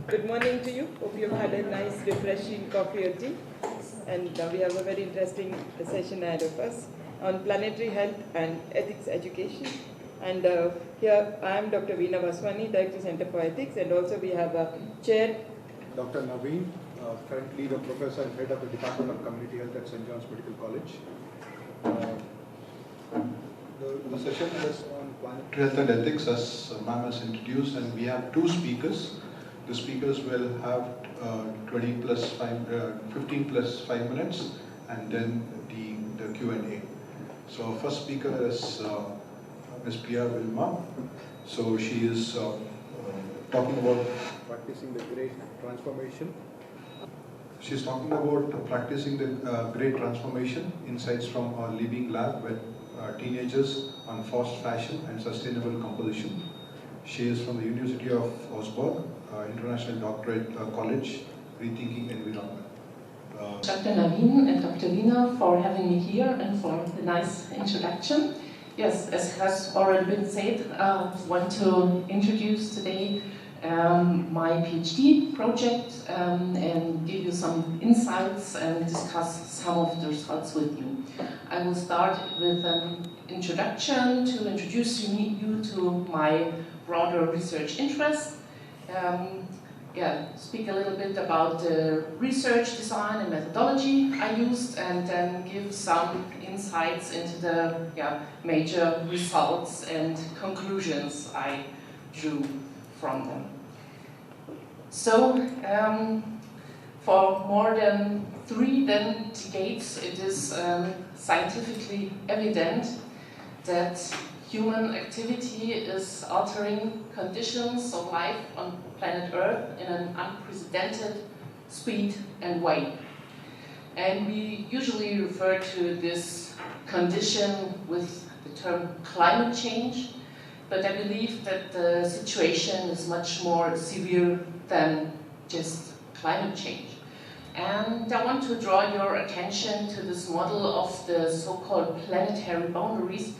Good morning to you. Hope you've had a nice, refreshing coffee or tea. And we have a very interesting session ahead of us on planetary health and ethics education. And here I am Dr. Vina Vaswani, Director Center for Ethics, and also we have a chair. Dr. Naveen, currently the professor and head of the Department of Community Health at St. John's Medical College. The session is on planetary health and ethics, as ma'am has introduced, and we have two speakers. The speakers will have 15 plus 5 minutes, and then the Q&A. So our first speaker is Ms. Wimmer. So she is talking about practicing the great transformation. She's talking about practicing the great transformation, insights from our living lab with teenagers on fast fashion and sustainable composition. She is from the University of Augsburg, International Doctorate College, Rethinking Environment. Dr. Naveen and Dr. Vina for having me here and for the nice introduction. Yes, as has already been said, I want to introduce today my PhD project and give you some insights and discuss some of the results with you. I will start with an introduction to introduce you to my broader research interest. Speak a little bit about the research design and methodology I used, and then give some insights into the major results and conclusions I drew from them. So, for more than 3 decades, it is scientifically evident that human activity is altering conditions of life on planet Earth in an unprecedented speed and way. And we usually refer to this condition with the term climate change, but I believe that the situation is much more severe than just climate change. And I want to draw your attention to this model of the so-called planetary boundaries.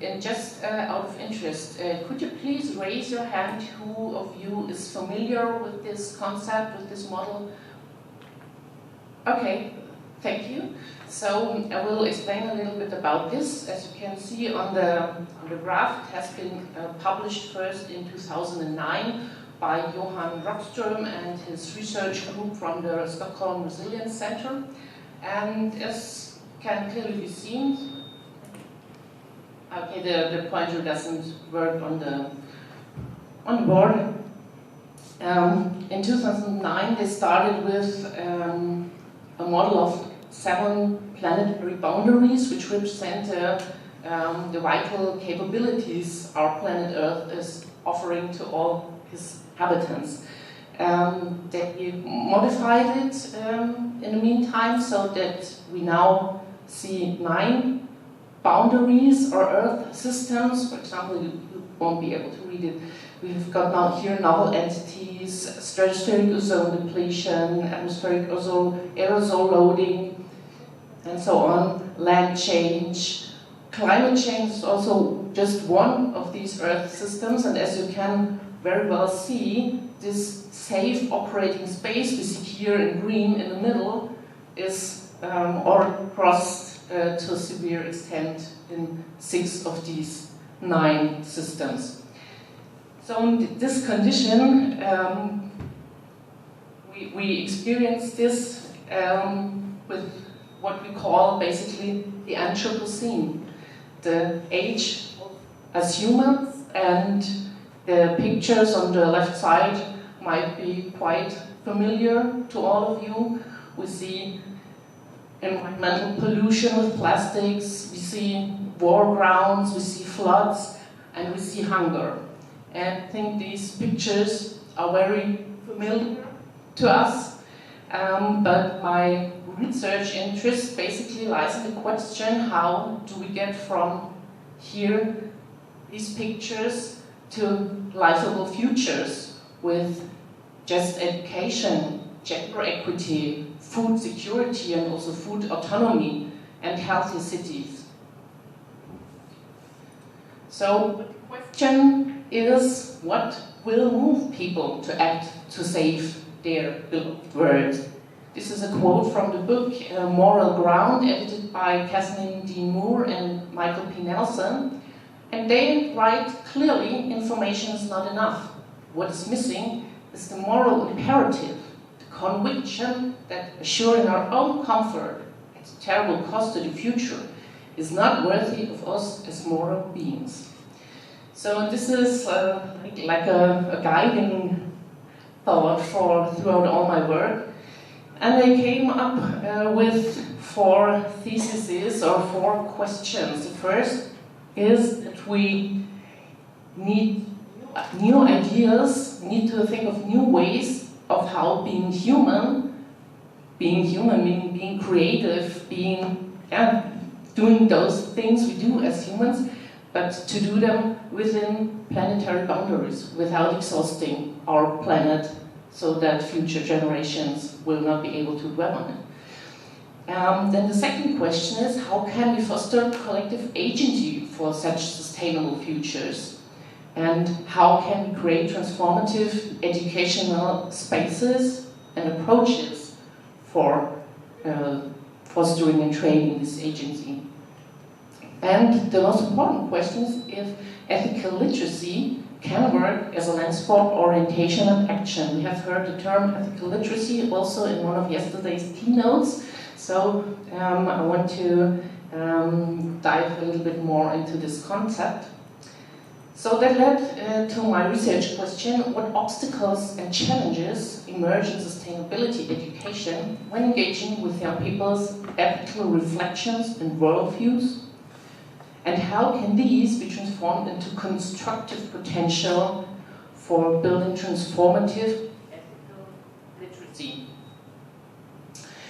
And just out of interest, could you please raise your hand who of you is familiar with this concept, with this model? Okay, thank you. So I will explain a little bit about this. As you can see on the graph, it has been published first in 2009 by Johan Rockström and his research group from the Stockholm Resilience Center. And as can clearly be seen, okay, the pointer doesn't work on the board. In 2009, they started with a model of 7 planetary boundaries, which represent the vital capabilities our planet Earth is offering to all its inhabitants. They modified it in the meantime, so that we now see 9 boundaries or Earth systems. For example, you won't be able to read it. We've got now here novel entities, stratospheric ozone depletion, atmospheric aerosol loading, and so on, land change. Climate change is also just one of these Earth systems, and as you can very well see, this safe operating space we see here in green in the middle is or crossed to a severe extent in 6 of these 9 systems. So in this condition, we experience this with what we call basically the Anthropocene, the age as humans, and the pictures on the left side might be quite familiar to all of you. We see environmental pollution with plastics, we see war grounds, we see floods, and we see hunger. And I think these pictures are very familiar to us, but my research interest basically lies in the question, how do we get from here, these pictures, to livable futures with just education, gender equity, food security, and also food autonomy, and healthy cities. So the question is, what will move people to act to save their beloved world. This is a quote from the book Moral Ground, edited by Kathleen Dean Moore and Michael P. Nelson. And they write clearly, information is not enough. What is missing is the moral imperative, the conviction that assuring our own comfort at terrible cost to the future is not worthy of us as moral beings. So this is like a guiding thought throughout all my work. And I came up with 4 theses or 4 questions. The first is that we need new ideas, need to think of new ways of how being human meaning being creative, doing those things we do as humans, but to do them within planetary boundaries, without exhausting our planet, so that future generations will not be able to dwell on it. Then the second question is, how can we foster collective agency for such sustainable futures? And how can we create transformative educational spaces and approaches for fostering and training this agency? And the most important question is if ethical literacy can work as a lens for orientation and action. We have heard the term ethical literacy also in one of yesterday's keynotes, so I want to dive a little bit more into this concept. So that led to my research question: what obstacles and challenges emerge in sustainability education when engaging with young people's ethical reflections and worldviews? And how can these be transformed into constructive potential for building transformative ethical literacy?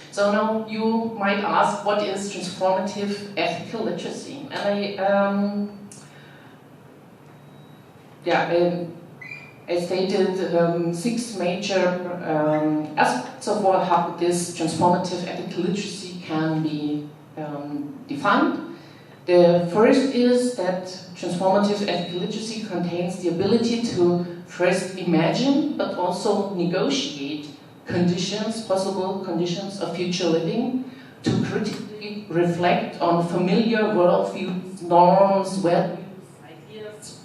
So now you might ask, what is transformative ethical literacy? And I stated 6 major aspects of how this transformative ethical literacy can be defined. The first is that transformative ethical literacy contains the ability to first imagine, but also negotiate possible conditions of future living, to critically reflect on familiar worldviews, norms, values, ideas,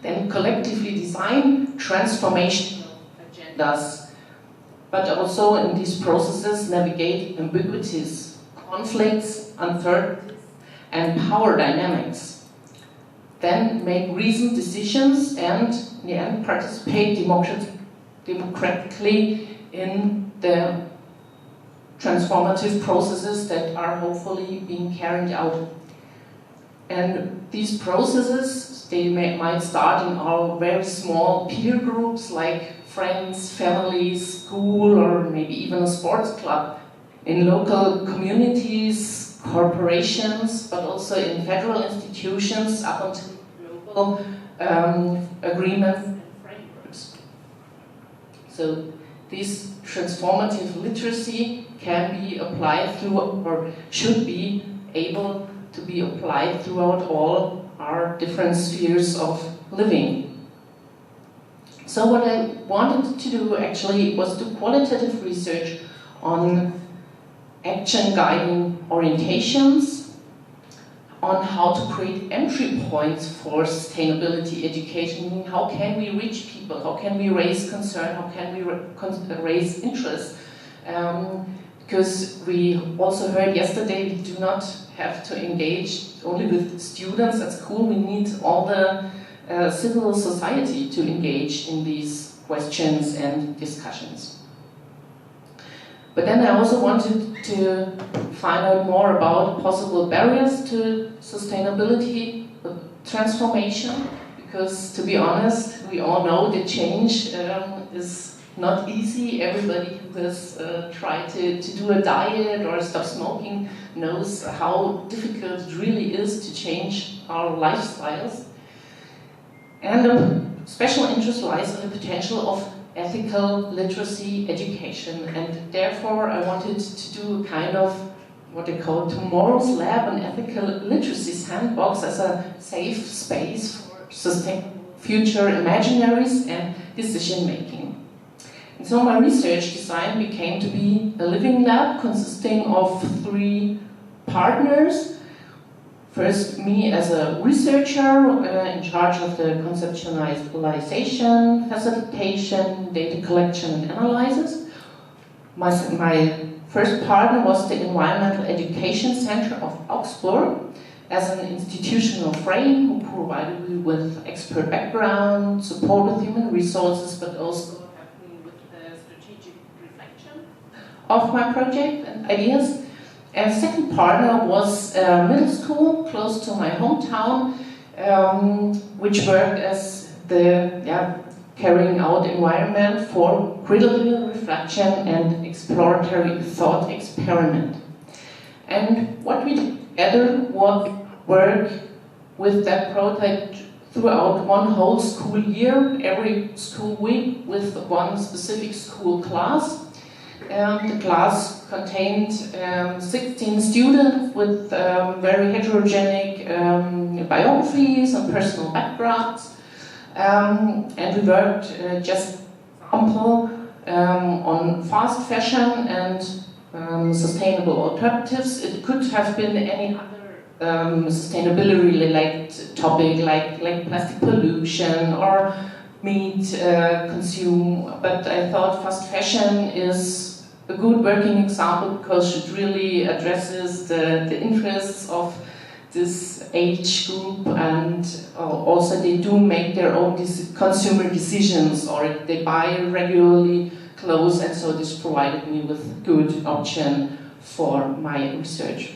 then collectively design transformational agendas, but also in these processes navigate ambiguities, conflicts, uncertainties, and power dynamics. Then make reasoned decisions and, in the end, participate democratically in the transformative processes that are hopefully being carried out. And these processes, they might start in our very small peer groups like friends, families, school, or maybe even a sports club, in local communities, corporations, but also in federal institutions up until global agreements and frameworks. So this transformative literacy can be applied through, or should be able to be applied throughout all our different spheres of living. So what I wanted to do actually was do qualitative research on action guiding orientations, on how to create entry points for sustainability education, meaning how can we reach people, how can we raise concern, how can we raise interest. Because we also heard yesterday, we do not have to engage only with students at school, we need all the civil society to engage in these questions and discussions. But then I also wanted to find out more about possible barriers to sustainability transformation, because to be honest, we all know that change is not easy. Everybody who has tried to do a diet or stop smoking knows how difficult it really is to change our lifestyles. And a special interest lies in the potential of ethical literacy education, and therefore I wanted to do a kind of what they call Tomorrow's Lab, an ethical literacy sandbox as a safe space for sustainable future imaginaries and decision making. And so my research design became to be a living lab consisting of 3 partners. First, me as a researcher in charge of the conceptualization, facilitation, data collection and analysis. My first partner was the Environmental Education Center of Augsburg as an institutional frame who provided me with expert background, support with human resources, but also helped me with the strategic reflection of my project and ideas. And second partner was a middle school close to my hometown, which worked as the carrying out environment for critical reflection and exploratory thought experiment. And what we did together was work with that project throughout one whole school year, every school week with one specific school class. The class contained 16 students with very heterogenic biographies and personal backgrounds. And we worked just example on fast fashion and sustainable alternatives. It could have been any other sustainability-related topic like plastic pollution or meat consume, but I thought fast fashion is a good working example because it really addresses the interests of this age group, and also they do make their own consumer decisions, or they buy regularly clothes, and so this provided me with good option for my research.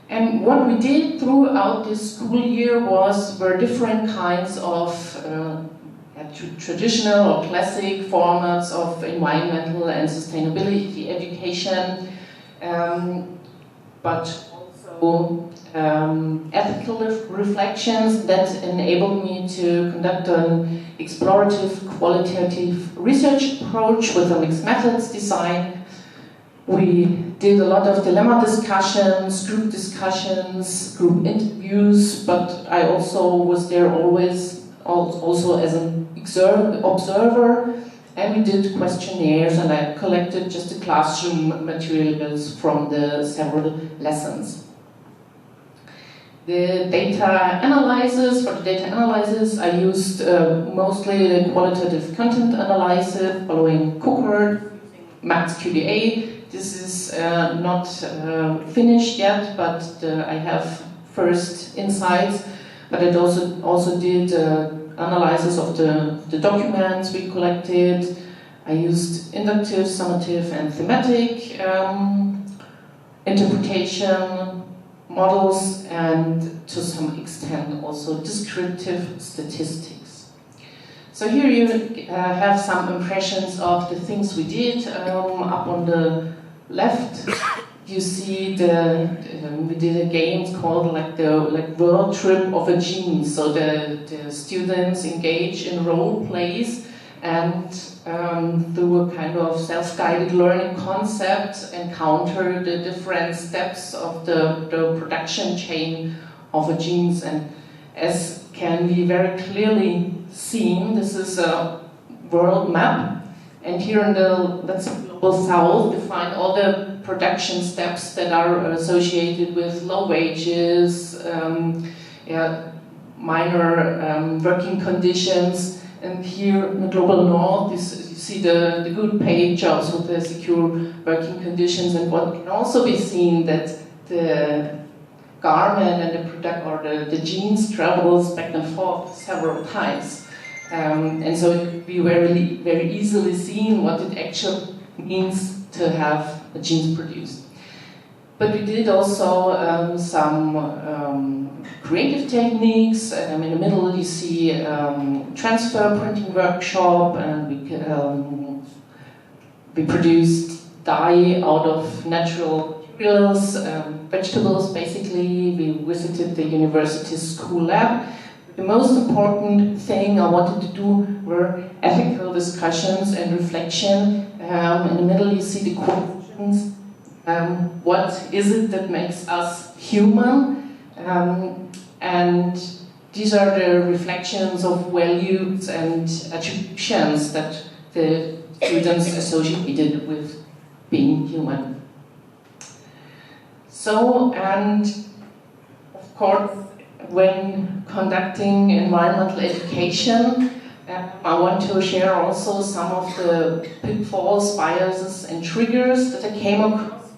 And what we did throughout this school year were different kinds of traditional or classic formats of environmental and sustainability education, but also ethical reflections that enabled me to conduct an explorative, qualitative research approach with a mixed methods design. We did a lot of dilemma discussions, group group interviews, but I also was there always also as an observer, and we did questionnaires, and I collected just the classroom materials from the several lessons. The data analysis, for the data analysis, I used mostly the qualitative content analysis following Cookert, MaxQDA. This is not finished yet, but I have first insights. But I also did analysis of the documents we collected. I used inductive, summative, and thematic interpretation models, and to some extent also descriptive statistics. So here you have some impressions of the things we did. Up on the left, you see we did a game called like World Trip of a Gene. So the students engage in role plays, and through a kind of self-guided learning concept encounter the different steps of the production chain of a genes. And as can be very clearly seen, this is a world map, and here in the global south you find all the production steps that are associated with low wages, minor working conditions. And here in the global north, you see the good paid jobs with the secure working conditions. And what can also be seen that the garment and the product, or the jeans, travels back and forth several times. And so it could be very, very easily seen what it actually means to have a jeans produced. But we did also some creative techniques. In the middle you see transfer printing workshop, and we produced dye out of natural materials, vegetables basically. We visited the university school lab. The most important thing I wanted to do were ethical discussions and reflection. In the middle you see the questions. What is it that makes us human? And these are the reflections of values and attributions that the students associated with being human. So, and of course, when conducting environmental education, I want to share also some of the pitfalls, biases, and triggers that I came across,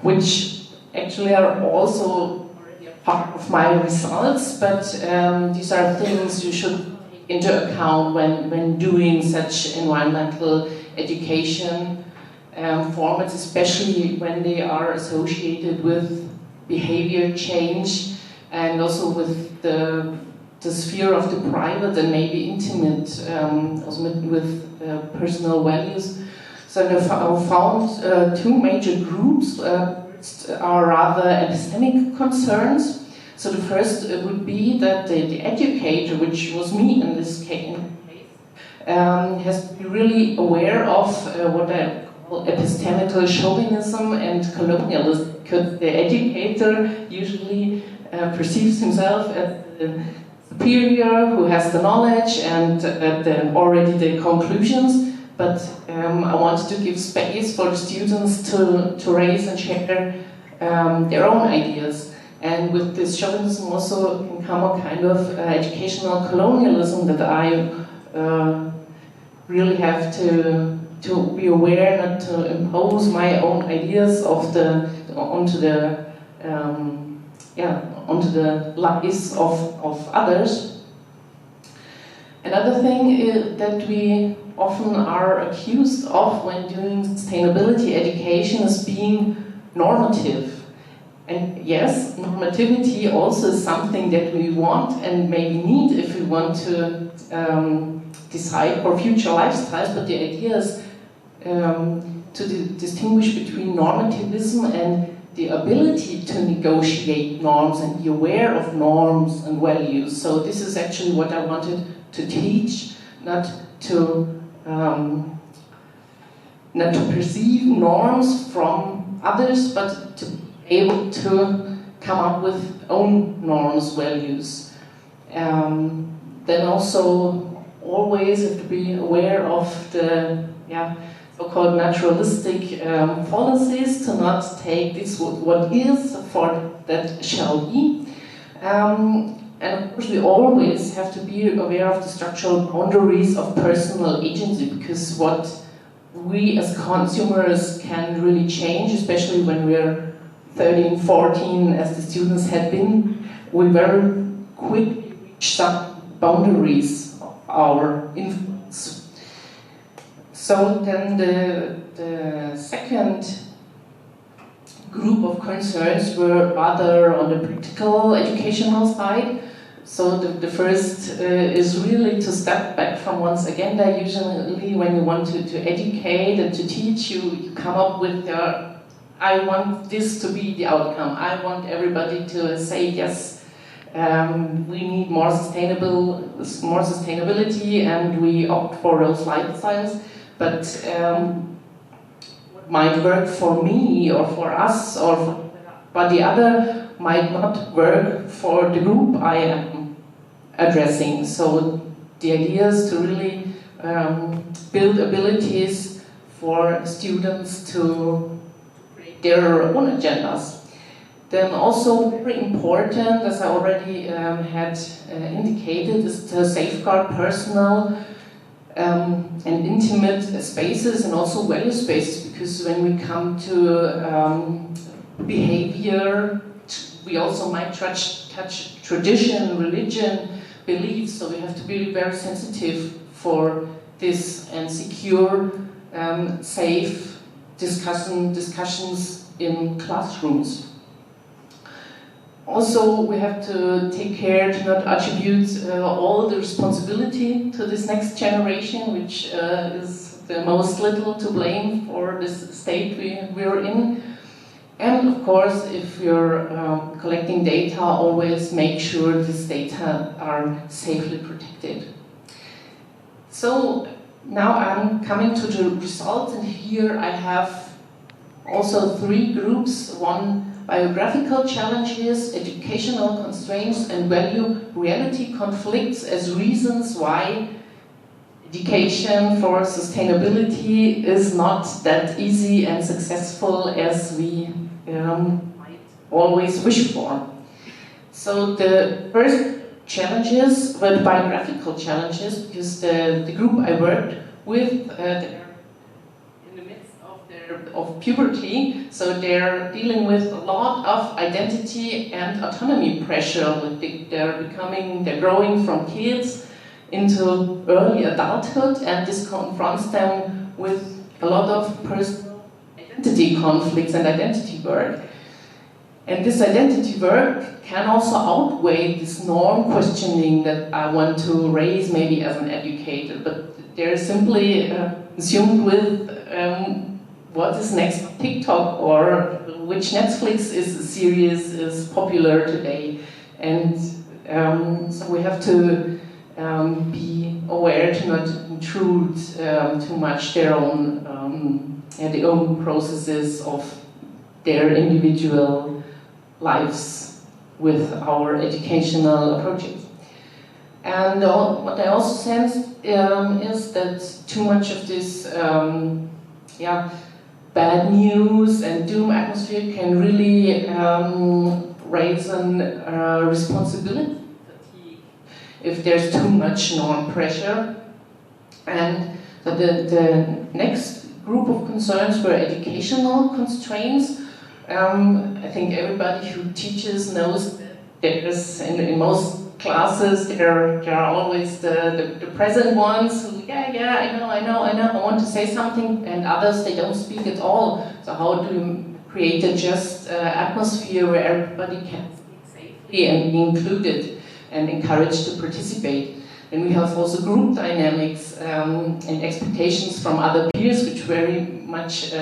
which actually are also part of my results, but these are things you should take into account when doing such environmental education formats, especially when they are associated with behavior change and also with the sphere of the private and maybe intimate, also with personal values. So I found two major groups are rather epistemic concerns. So the first would be that the educator, which was me in this case, has to be really aware of what I call epistemical chauvinism and colonialism, because the educator usually perceives himself as the superior who has the knowledge and already the conclusions, but I wanted to give space for the students to raise and share their own ideas. And with this chauvinism also can come a kind of educational colonialism that I really have to be aware not to impose my own ideas onto the lives of others. Another thing is that we often are accused of when doing sustainability education is being normative. And yes, normativity also is something that we want and maybe need if we want to decide for future lifestyles, but the idea is to distinguish between normativism and the ability to negotiate norms and be aware of norms and values. So this is actually what I wanted to teach, not to perceive norms from others, but to be able to come up with own norms, values. Then also always have to be aware of the so-called naturalistic policies, to not take this what is for that shall be. And of course we always have to be aware of the structural boundaries of personal agency, because what we as consumers can really change, especially when we're 13, 14, as the students had been, we very quickly reach some boundaries of our influence. So then the second group of concerns were rather on the practical educational side. So the first is really to step back from one's agenda. Usually when you want to educate and to teach, you come up with I want this to be the outcome. I want everybody to say yes. We need more sustainability, and we opt for those lifestyles. But what might work for me or for us but the other might not work for the group I am addressing. So the idea is to really build abilities for students to create their own agendas. Then also very important, as I already had indicated, is to safeguard personal and intimate spaces and also value spaces, because when we come to behavior, we also might touch tradition, religion, beliefs, so we have to be very sensitive for this and secure safe discussions in classrooms. Also, we have to take care to not attribute all the responsibility to this next generation, which is the most little to blame for this state we're in. And of course, if you're collecting data, always make sure this data are safely protected. So now I'm coming to the results, and here I have also 3 groups: one, biographical challenges, educational constraints, and value-reality conflicts as reasons why education for sustainability is not that easy and successful as we might always wish for. So the first challenges were the biographical challenges, because the group I worked with, they're in the midst of puberty, so they're dealing with a lot of identity and autonomy pressure. They're growing from kids into early adulthood, and this confronts them with a lot of personal identity conflicts and identity work. And this identity work can also outweigh this norm questioning that I want to raise maybe as an educator, but they're simply consumed with what is next on TikTok, or which Netflix series is popular today. And so we have to be aware to not intrude too much their own processes of their individual lives with our educational approaches. And what I also sensed is that too much of this bad news and doom atmosphere can really raise a responsibility fatigue if there's too much norm pressure. And so the next group of concerns were educational constraints. I think everybody who teaches knows that there's, in most classes, there are always the present ones who, I know, I want to say something, and others, they don't speak at all. So how do you create a just atmosphere where everybody can speak safely and be included and encouraged to participate? And we have also group dynamics and expectations from other peers, which very much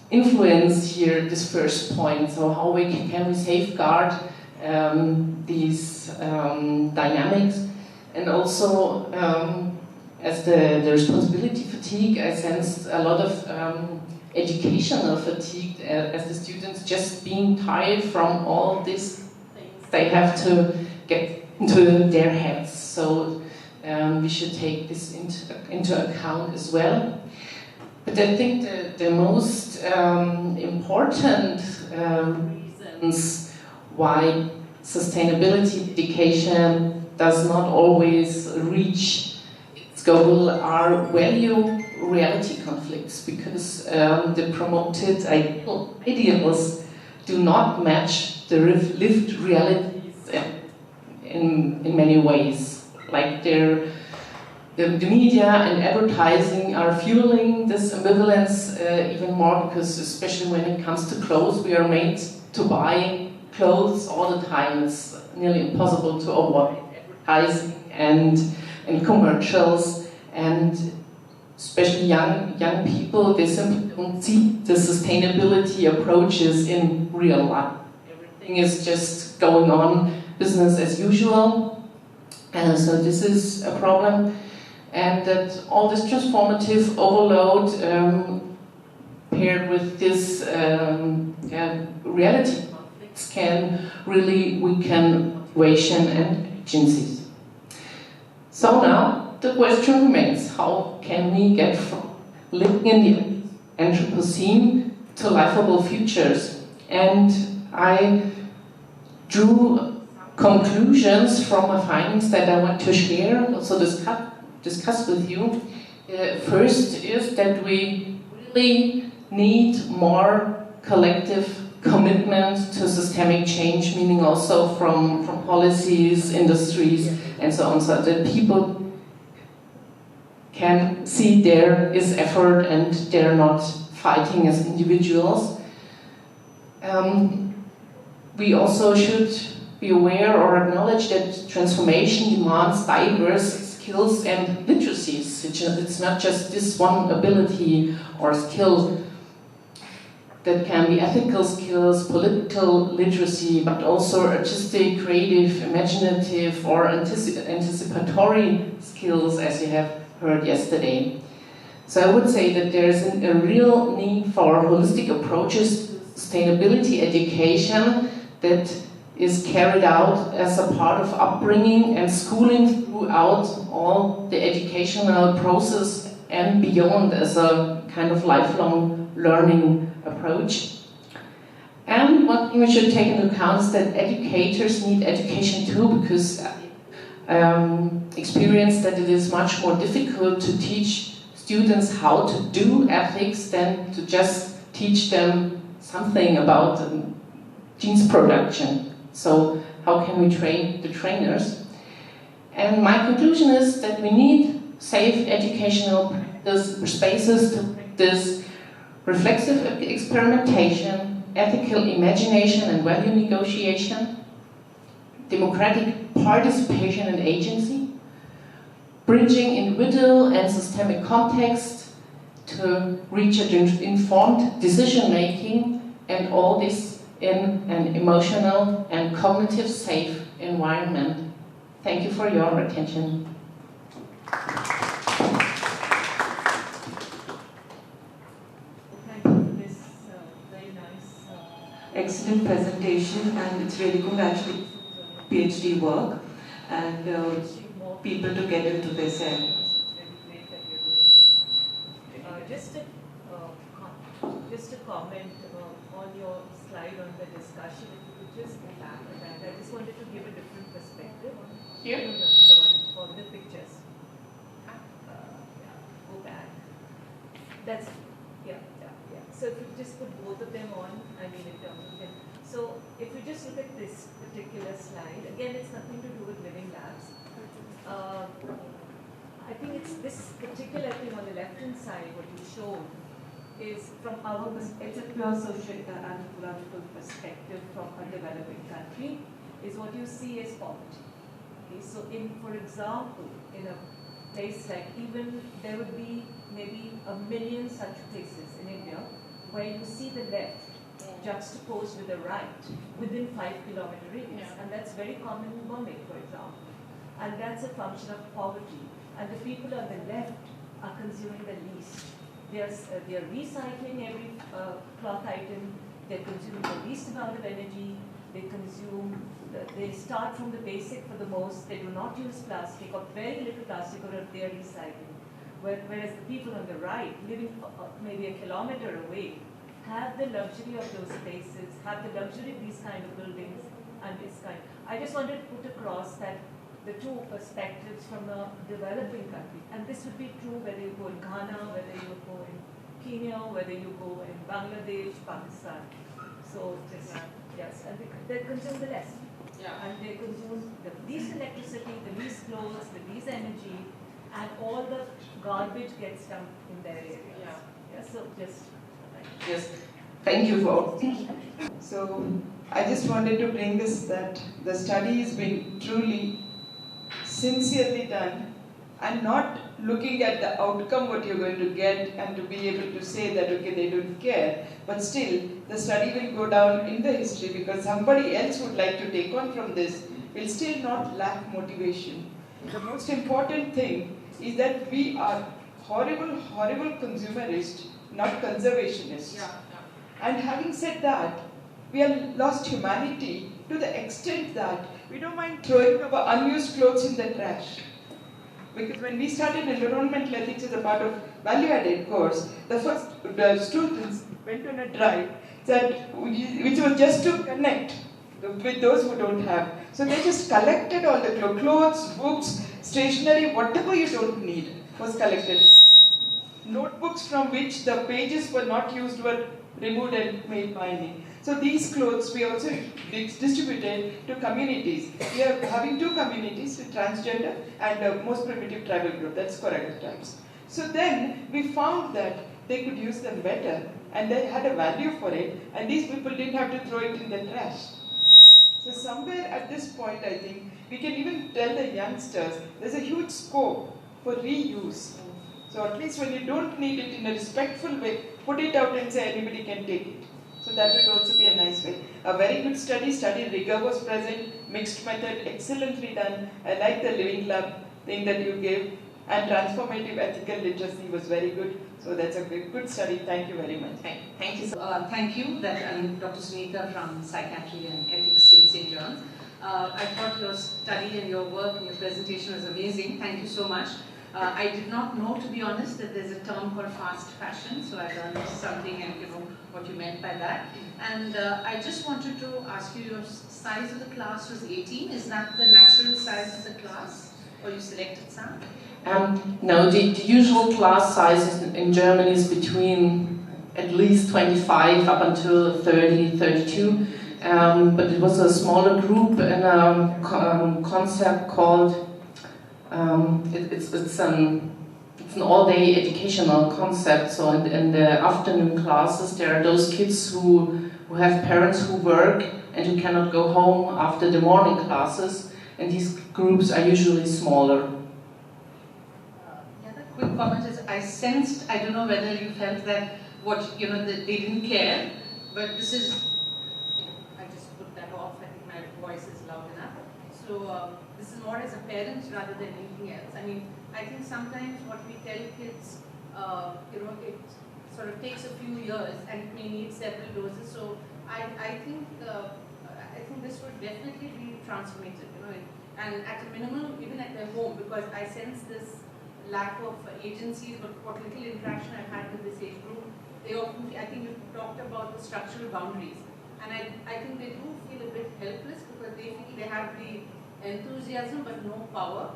influence here this first point. So how can we safeguard these dynamics? And also, as the responsibility fatigue, I sensed a lot of educational fatigue as the students just being tired from all these things they have to get into their heads. So we should take this into account as well. But I think the most important reasons why sustainability education does not always reach its goal are value-reality conflicts, because the promoted ideals do not match the lived realities in many ways. Like the media and advertising are fueling this ambivalence even more, because especially when it comes to clothes, we are made to buy clothes all the time. It's nearly impossible to avoid advertising and commercials, and especially young people, they simply don't see the sustainability approaches in real life. Everything is just going on business as usual, and so this is a problem. And that all this transformative overload paired with this reality conflicts can really weaken motivation and agencies. So now the question remains, how can we get from living in the Anthropocene to livable futures? And I drew conclusions from my findings that I want to share, also discuss with you. First is that we really need more collective commitment to systemic change, meaning also from policies, industries, and so on, so that people can see there is effort and they're not fighting as individuals. We also should be aware or acknowledge that transformation demands diverse skills and literacies. It's not just this one ability or skill. That can be ethical skills, political literacy, but also artistic, creative, imaginative, or anticipatory skills, as you have heard yesterday. So I would say that there's a real need for holistic approaches to sustainability education that is carried out as a part of upbringing and schooling throughout all the educational process and beyond as a kind of lifelong learning approach. And one thing we should take into account is that educators need education too, because experience that it is much more difficult to teach students how to do ethics than to just teach them something about genes production. So how can we train the trainers? And my conclusion is that we need safe educational spaces to practice reflexive experimentation, ethical imagination and value negotiation, democratic participation and agency, bridging individual and systemic context to reach an informed decision-making, and all this in an emotional and cognitive safe environment. Thank you for your attention. Thank you for this very nice, excellent presentation, and it's really good actually PhD work and more people to get into this area. Just a comment on your slide on the discussion. If you could just go back on that. I just wanted to give a different perspective. Here? No, the one for the pictures. Go back. That's, yeah. So if you just put both of them on, I mean in terms of them. So if you just look at this particular slide, again it's nothing to do with living labs. I think it's this particular thing on the left-hand side, what you showed, is from our perspective, it's a pure social anthropological perspective from a developing country, is what you see as poverty. Okay, so for example, in a place like, even there would be maybe 1 million such places in India where you see the left juxtaposed with the right within 5-kilometer radius, and that's very common in Bombay, for example. And that's a function of poverty. And the people on the left are consuming the least. They are recycling every cloth item. They're consuming the least amount of energy. They start from the basic for the most. They do not use plastic or very little plastic, or they are recycling. Whereas the people on the right, living maybe 1 kilometer away, have the luxury of those spaces, have the luxury of these kind of buildings and this kind. I just wanted to put across that the two perspectives from a developing country, and this would be true whether you go in Ghana, whether you go in Kenya, whether you go in Bangladesh, Pakistan. So just, yes, and they consume the less. Yeah. And they consume the least electricity, the least clothes, the least energy, and all the garbage gets dumped in their areas. Yeah. So just. Yes. Thank you for. So I just wanted to bring this, that the study has been truly sincerely done, and not looking at the outcome what you're going to get and to be able to say that okay, they don't care, but still the study will go down in the history because somebody else would like to take on from this, will still not lack motivation. The most important thing is that we are horrible consumerists, not conservationists. Yeah. And having said that, we have lost humanity to the extent that we don't mind throwing our unused clothes in the trash. Because when we started environmental ethics as a part of value-added course, the students went on a drive which was just to connect with those who don't have. So they just collected all the clothes, books, stationery, whatever you don't need was collected. Notebooks from which the pages were not used were removed and made binding. So these clothes we also distributed to communities. We are having 2 communities with transgender and most primitive tribal group, that's Koragal tribes. So then we found that they could use them better and they had a value for it, and these people didn't have to throw it in the trash. So somewhere at this point I think we can even tell the youngsters there's a huge scope for reuse. So at least when you don't need it in a respectful way, put it out and say anybody can take it. So that would also be a nice way. A very good study rigor was present, mixed method, excellently done. I like the living lab thing that you gave. and transformative ethical literacy was very good. So that's a good study. Thank you very much. Thank you. Thank you. I'm Dr. Sunita from Psychiatry and Ethics in St. John's. I thought your study and your work and your presentation was amazing. Thank you so much. I did not know, to be honest, that there's a term called fast fashion, so I learned something and what you meant by that. And I just wanted to ask you, your size of the class was 18. Is that the natural size of the class, or you selected some? No, the usual class size in Germany is between at least 25 up until 30, 32. But it was a smaller group in a concept called it's an all-day educational concept. So in the afternoon classes, there are those kids who have parents who work and who cannot go home after the morning classes, and these groups are usually smaller. The other quick comment is, I sensed, I don't know whether you felt that that they didn't care, but this is, I just put that off. I think my voice is loud enough. So this is more as a parent rather than anything else. I mean, I think sometimes what we tell kids, it sort of takes a few years and it may need several doses. So I think this would definitely be transformative, and at a minimum, even at their home, because I sense this lack of agencies, but what little interaction I've had with this age group, they often, I think you talked about the structural boundaries, and I think they do feel a bit helpless because they feel they have the enthusiasm but no power.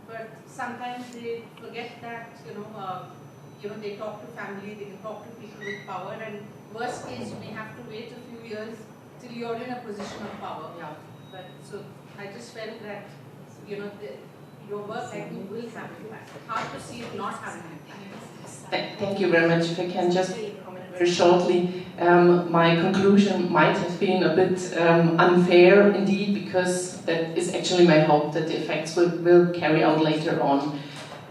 But sometimes they forget that, they talk to family, they can talk to people with power, and worst case, you may have to wait a few years till you're in a position of power. Yeah. But so I just felt that, your work, I think, will have impact. Hard to see it not having impact. Thank you very much. If I can just comment very shortly, my conclusion might have been a bit unfair indeed, because that is actually my hope that the effects will carry out later on.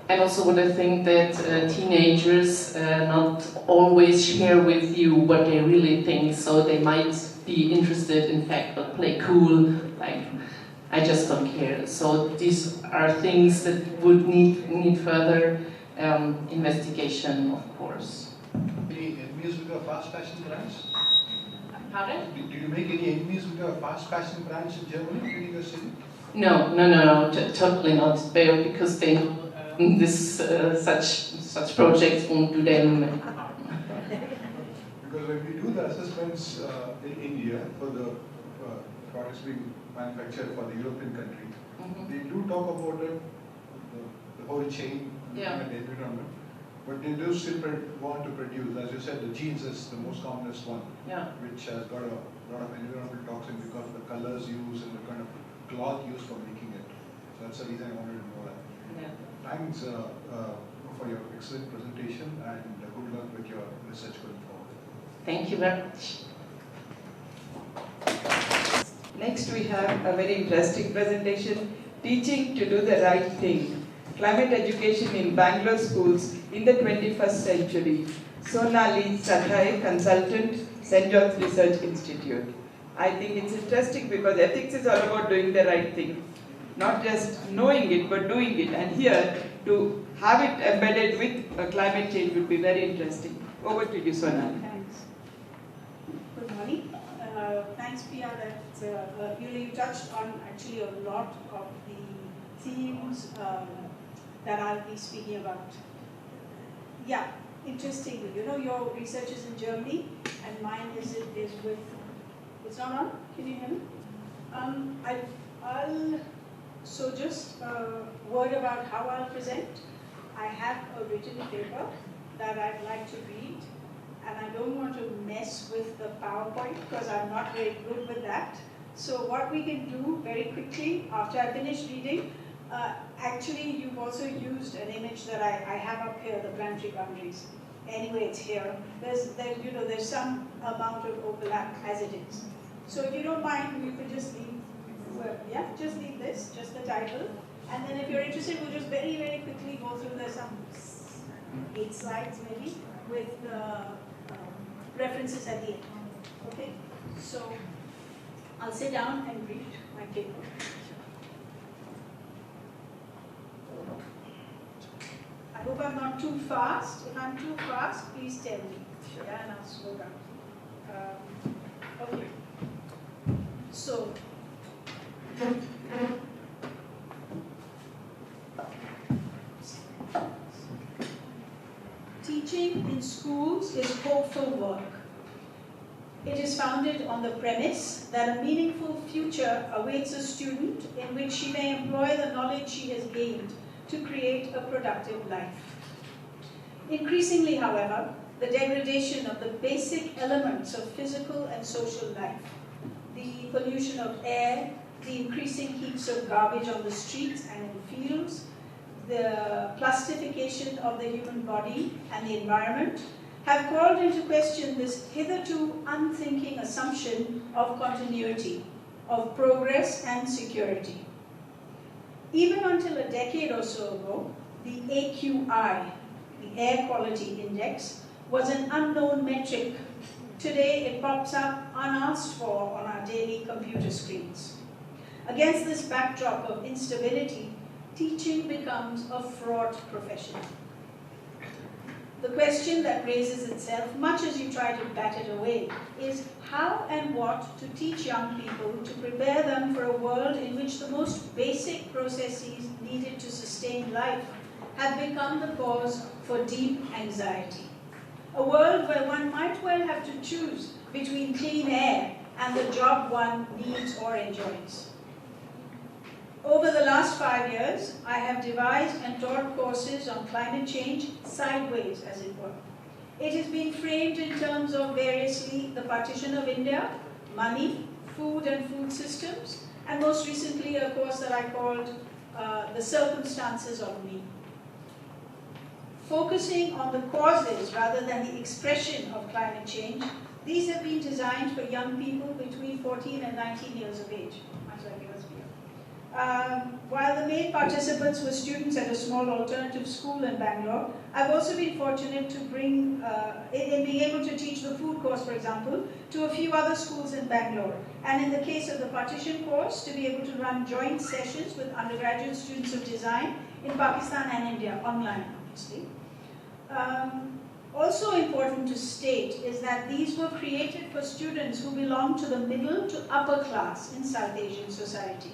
And also what I think that teenagers not always share with you what they really think, so they might be interested in fact, but play cool, like I just don't care. So these are things that would need further investigation, of course. Any enemies with your fast fashion brands? Pardon? Did you make any enemies with your fast fashion brands in Germany during your study? No, totally not. Because they know such projects won't do them. Because when we do the assessments in India for the products being manufactured for the European country, they do talk about the whole chain and the environment, but they do still want to produce, as you said, the jeans is the most commonest one, which has got a lot of environmental toxin because of the colors used and the kind of cloth used for making it. So that's the reason I wanted to know that. Thanks for your excellent presentation, and good luck with your research going forward. Thank you very much. Next we have a very interesting presentation, Teaching to do the Right Thing, Climate Education in Bangalore Schools in the 21st Century. Sonali, Sathaye, Consultant, St. John's Research Institute. I think it's interesting because ethics is all about doing the right thing. Not just knowing it, but doing it. And here, to have it embedded with climate change would be very interesting. Over to you, Sonali. Thanks. Good morning. Thanks, Pia. You touched on actually a lot of the themes that I'll be speaking about. Yeah, interestingly, your research is in Germany, and mine is with. It's not on. Can you hear me? So just a word about how I'll present. I have a written paper that I'd like to read, and I don't want to mess with the PowerPoint because I'm not very good with that. So what we can do very quickly after I finish reading, actually you've also used an image that I have up here, the planetary boundaries. Anyway, it's here. There's some amount of overlap as it is. So if you don't mind, you could just leave. Just leave this, just the title. And then if you're interested, we'll just very, very quickly go through. There's some 8 slides maybe with references at the end. Okay? So I'll sit down and read my paper. hope I'm not too fast. If I'm too fast, please tell me. Yeah, and I'll slow down. Okay. So, teaching in schools is hopeful work. It is founded on the premise that a meaningful future awaits a student in which she may employ the knowledge she has gained to create a productive life. Increasingly, however, the degradation of the basic elements of physical and social life, the pollution of air, the increasing heaps of garbage on the streets and in fields, the plastification of the human body and the environment, have called into question this hitherto unthinking assumption of continuity, of progress and security. Even until a decade or so ago, the AQI, the Air Quality Index, was an unknown metric. Today it pops up unasked for on our daily computer screens. Against this backdrop of instability, teaching becomes a fraught profession. The question that raises itself, much as you try to bat it away, is how and what to teach young people to prepare them for a world in which the most basic processes needed to sustain life have become the cause for deep anxiety. A world where one might well have to choose between clean air and the job one needs or enjoys. Over the last 5 years, I have devised and taught courses on climate change sideways, as it were. It has been framed in terms of variously the partition of India, money, food and food systems, and most recently a course that I called The Circumstances of Me. Focusing on the causes rather than the expression of climate change, these have been designed for young people between 14 and 19 years of age. While the main participants were students at a small alternative school in Bangalore, I've also been fortunate to bring, in being able to teach the food course, for example, to a few other schools in Bangalore. And in the case of the partition course, to be able to run joint sessions with undergraduate students of design in Pakistan and India, online, obviously. Also important to state is that these were created for students who belong to the middle to upper class in South Asian society.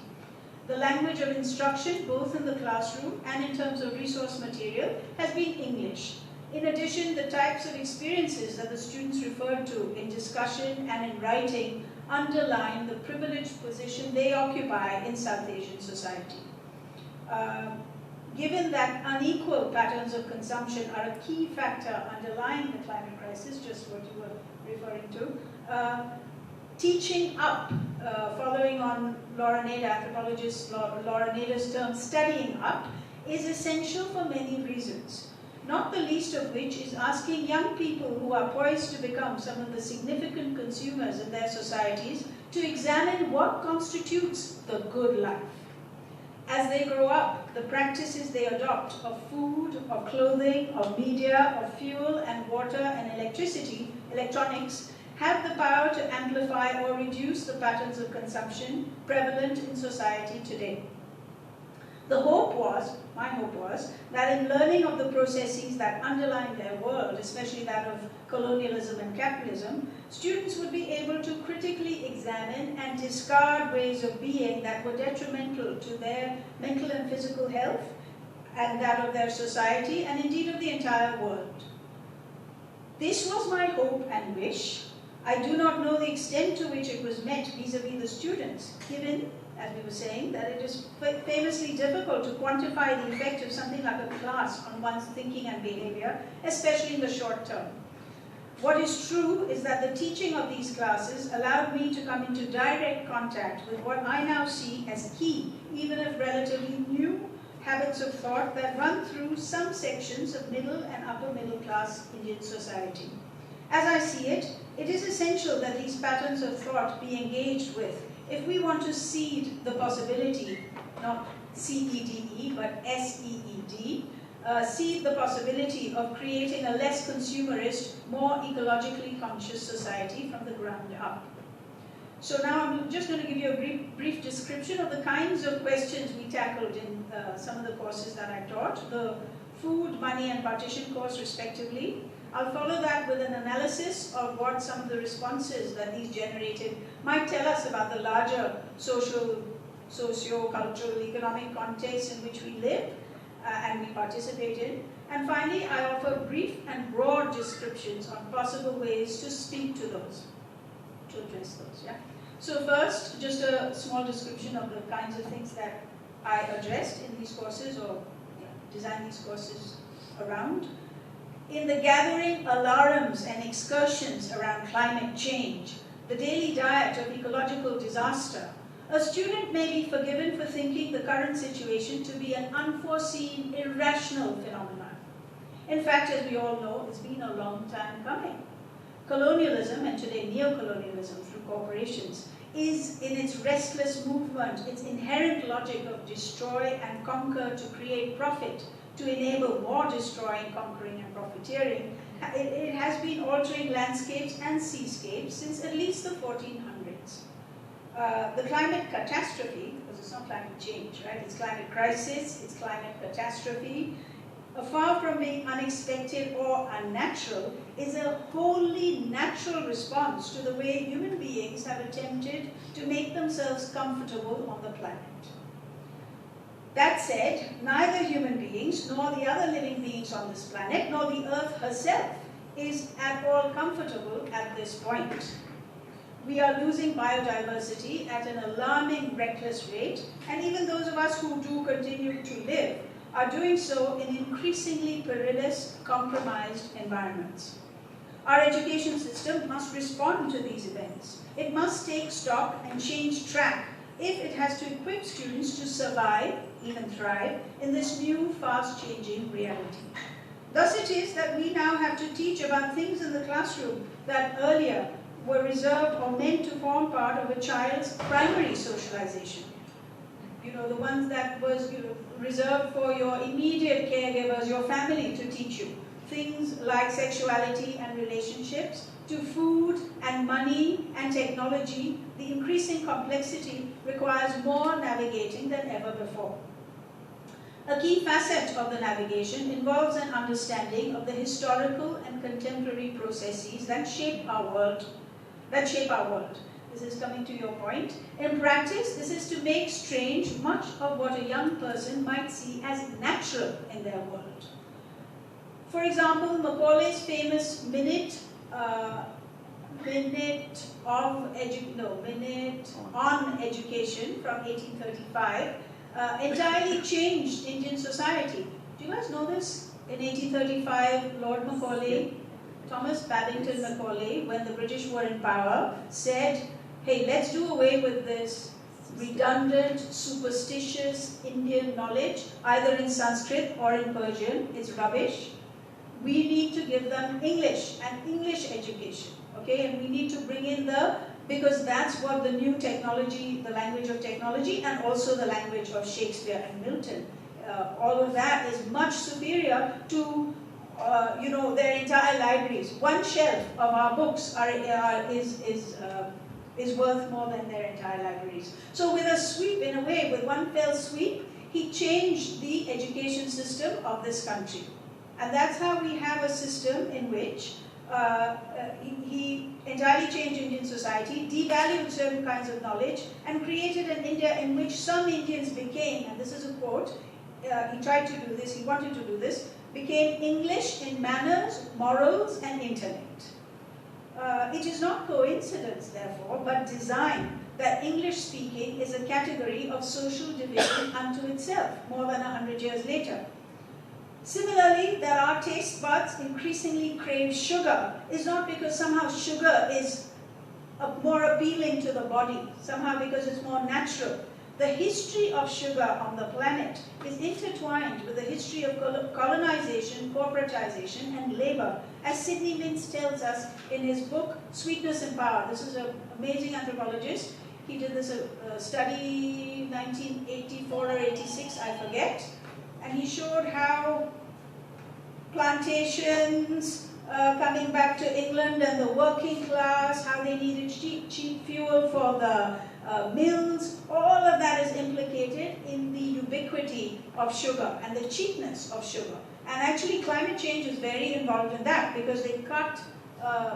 The language of instruction, both in the classroom and in terms of resource material, has been English. In addition, the types of experiences that the students referred to in discussion and in writing underline the privileged position they occupy in South Asian society. Given that unequal patterns of consumption are a key factor underlying the climate crisis, just what you were referring to, teaching up, following on anthropologist Laura Nader's term, studying up, is essential for many reasons, not the least of which is asking young people who are poised to become some of the significant consumers in their societies to examine what constitutes the good life. As they grow up, the practices they adopt of food, of clothing, of media, of fuel and water and electronics, have the power to amplify or reduce the patterns of consumption prevalent in society today. The hope was, my hope was, that in learning of the processes that underlie their world, especially that of colonialism and capitalism, students would be able to critically examine and discard ways of being that were detrimental to their mental and physical health and that of their society and indeed of the entire world. This was my hope and wish. I do not know the extent to which it was met vis-à-vis the students, given, as we were saying, that it is famously difficult to quantify the effect of something like a class on one's thinking and behavior, especially in the short term. What is true is that the teaching of these classes allowed me to come into direct contact with what I now see as key, even if relatively new, habits of thought that run through some sections of middle and upper middle class Indian society. As I see it, it is essential that these patterns of thought be engaged with if we want to seed the possibility, not C-E-D-E, but S-E-E-D, seed the possibility of creating a less consumerist, more ecologically conscious society from the ground up. So now I'm just going to give you a brief description of the kinds of questions we tackled in some of the courses that I taught. The food, money, and partition course respectively. I'll follow that with an analysis of what some of the responses that these generated might tell us about the larger social, socio-cultural, economic context in which we live and we participate in. And finally, I offer brief and broad descriptions on possible ways to speak to those, to address those. Yeah? So first, just a small description of the kinds of things that I addressed in these courses or designed these courses around. In the gathering alarms and excursions around climate change, the daily diet of ecological disaster, a student may be forgiven for thinking the current situation to be an unforeseen, irrational phenomenon. In fact, as we all know, it's been a long time coming. Colonialism, and today neo-colonialism through corporations, is in its restless movement, its inherent logic of destroy and conquer to create profit, to enable more destroying, conquering, and profiteering. It has been altering landscapes and seascapes since at least the 1400s. The climate catastrophe, because it's not climate change, right? It's climate crisis, it's climate catastrophe. Far from being unexpected or unnatural, is a wholly natural response to the way human beings have attempted to make themselves comfortable on the planet. That said, neither human beings nor the other living beings on this planet, nor the Earth herself, is at all comfortable at this point. We are losing biodiversity at an alarming, reckless rate, and even those of us who do continue to live are doing so in increasingly perilous, compromised environments. Our education system must respond to these events. It must take stock and change track if it has to equip students to survive, even thrive, in this new, fast-changing reality. Thus it is that we now have to teach about things in the classroom that earlier were reserved or meant to form part of a child's primary socialization. You know, the ones that was reserved for your immediate caregivers, your family to teach you. Things like sexuality and relationships, to food and money and technology, the increasing complexity requires more navigating than ever before. A key facet of the navigation involves an understanding of the historical and contemporary processes that shape our world. This is coming to your point. In practice, this is to make strange much of what a young person might see as natural in their world. For example, Macaulay's famous minute on education from 1835 entirely changed Indian society. Do you guys know this? In 1835, Lord Macaulay, Thomas Babington Macaulay, when the British were in power, said, hey, let's do away with this redundant, superstitious Indian knowledge, either in Sanskrit or in Persian. It's rubbish. We need to give them English and English education, okay? And we need to bring in because that's what the new technology, the language of technology, and also the language of Shakespeare and Milton. All of that is much superior to their entire libraries. One shelf of our books is worth more than their entire libraries. So with a sweep, in a way, with one fell sweep, he changed the education system of this country. And that's how we have a system in which he entirely changed Indian society, devalued certain kinds of knowledge, and created an India in which some Indians became, and this is a quote, he tried to do this, he wanted to do this, became English in manners, morals, and intellect. It is not coincidence, therefore, but design that English speaking is a category of social division unto itself, more than 100 years later. Similarly, that our taste buds increasingly crave sugar is not because somehow sugar is more appealing to the body, somehow because it's more natural. The history of sugar on the planet is intertwined with the history of colonization, corporatization, and labor, as Sidney Mintz tells us in his book, Sweetness and Power. This is an amazing anthropologist. He did this study 1984 or 86, I forget. And he showed how plantations coming back to England and the working class, how they needed cheap fuel for the mills, all of that is implicated in the ubiquity of sugar and the cheapness of sugar. And actually climate change is very involved in that because they cut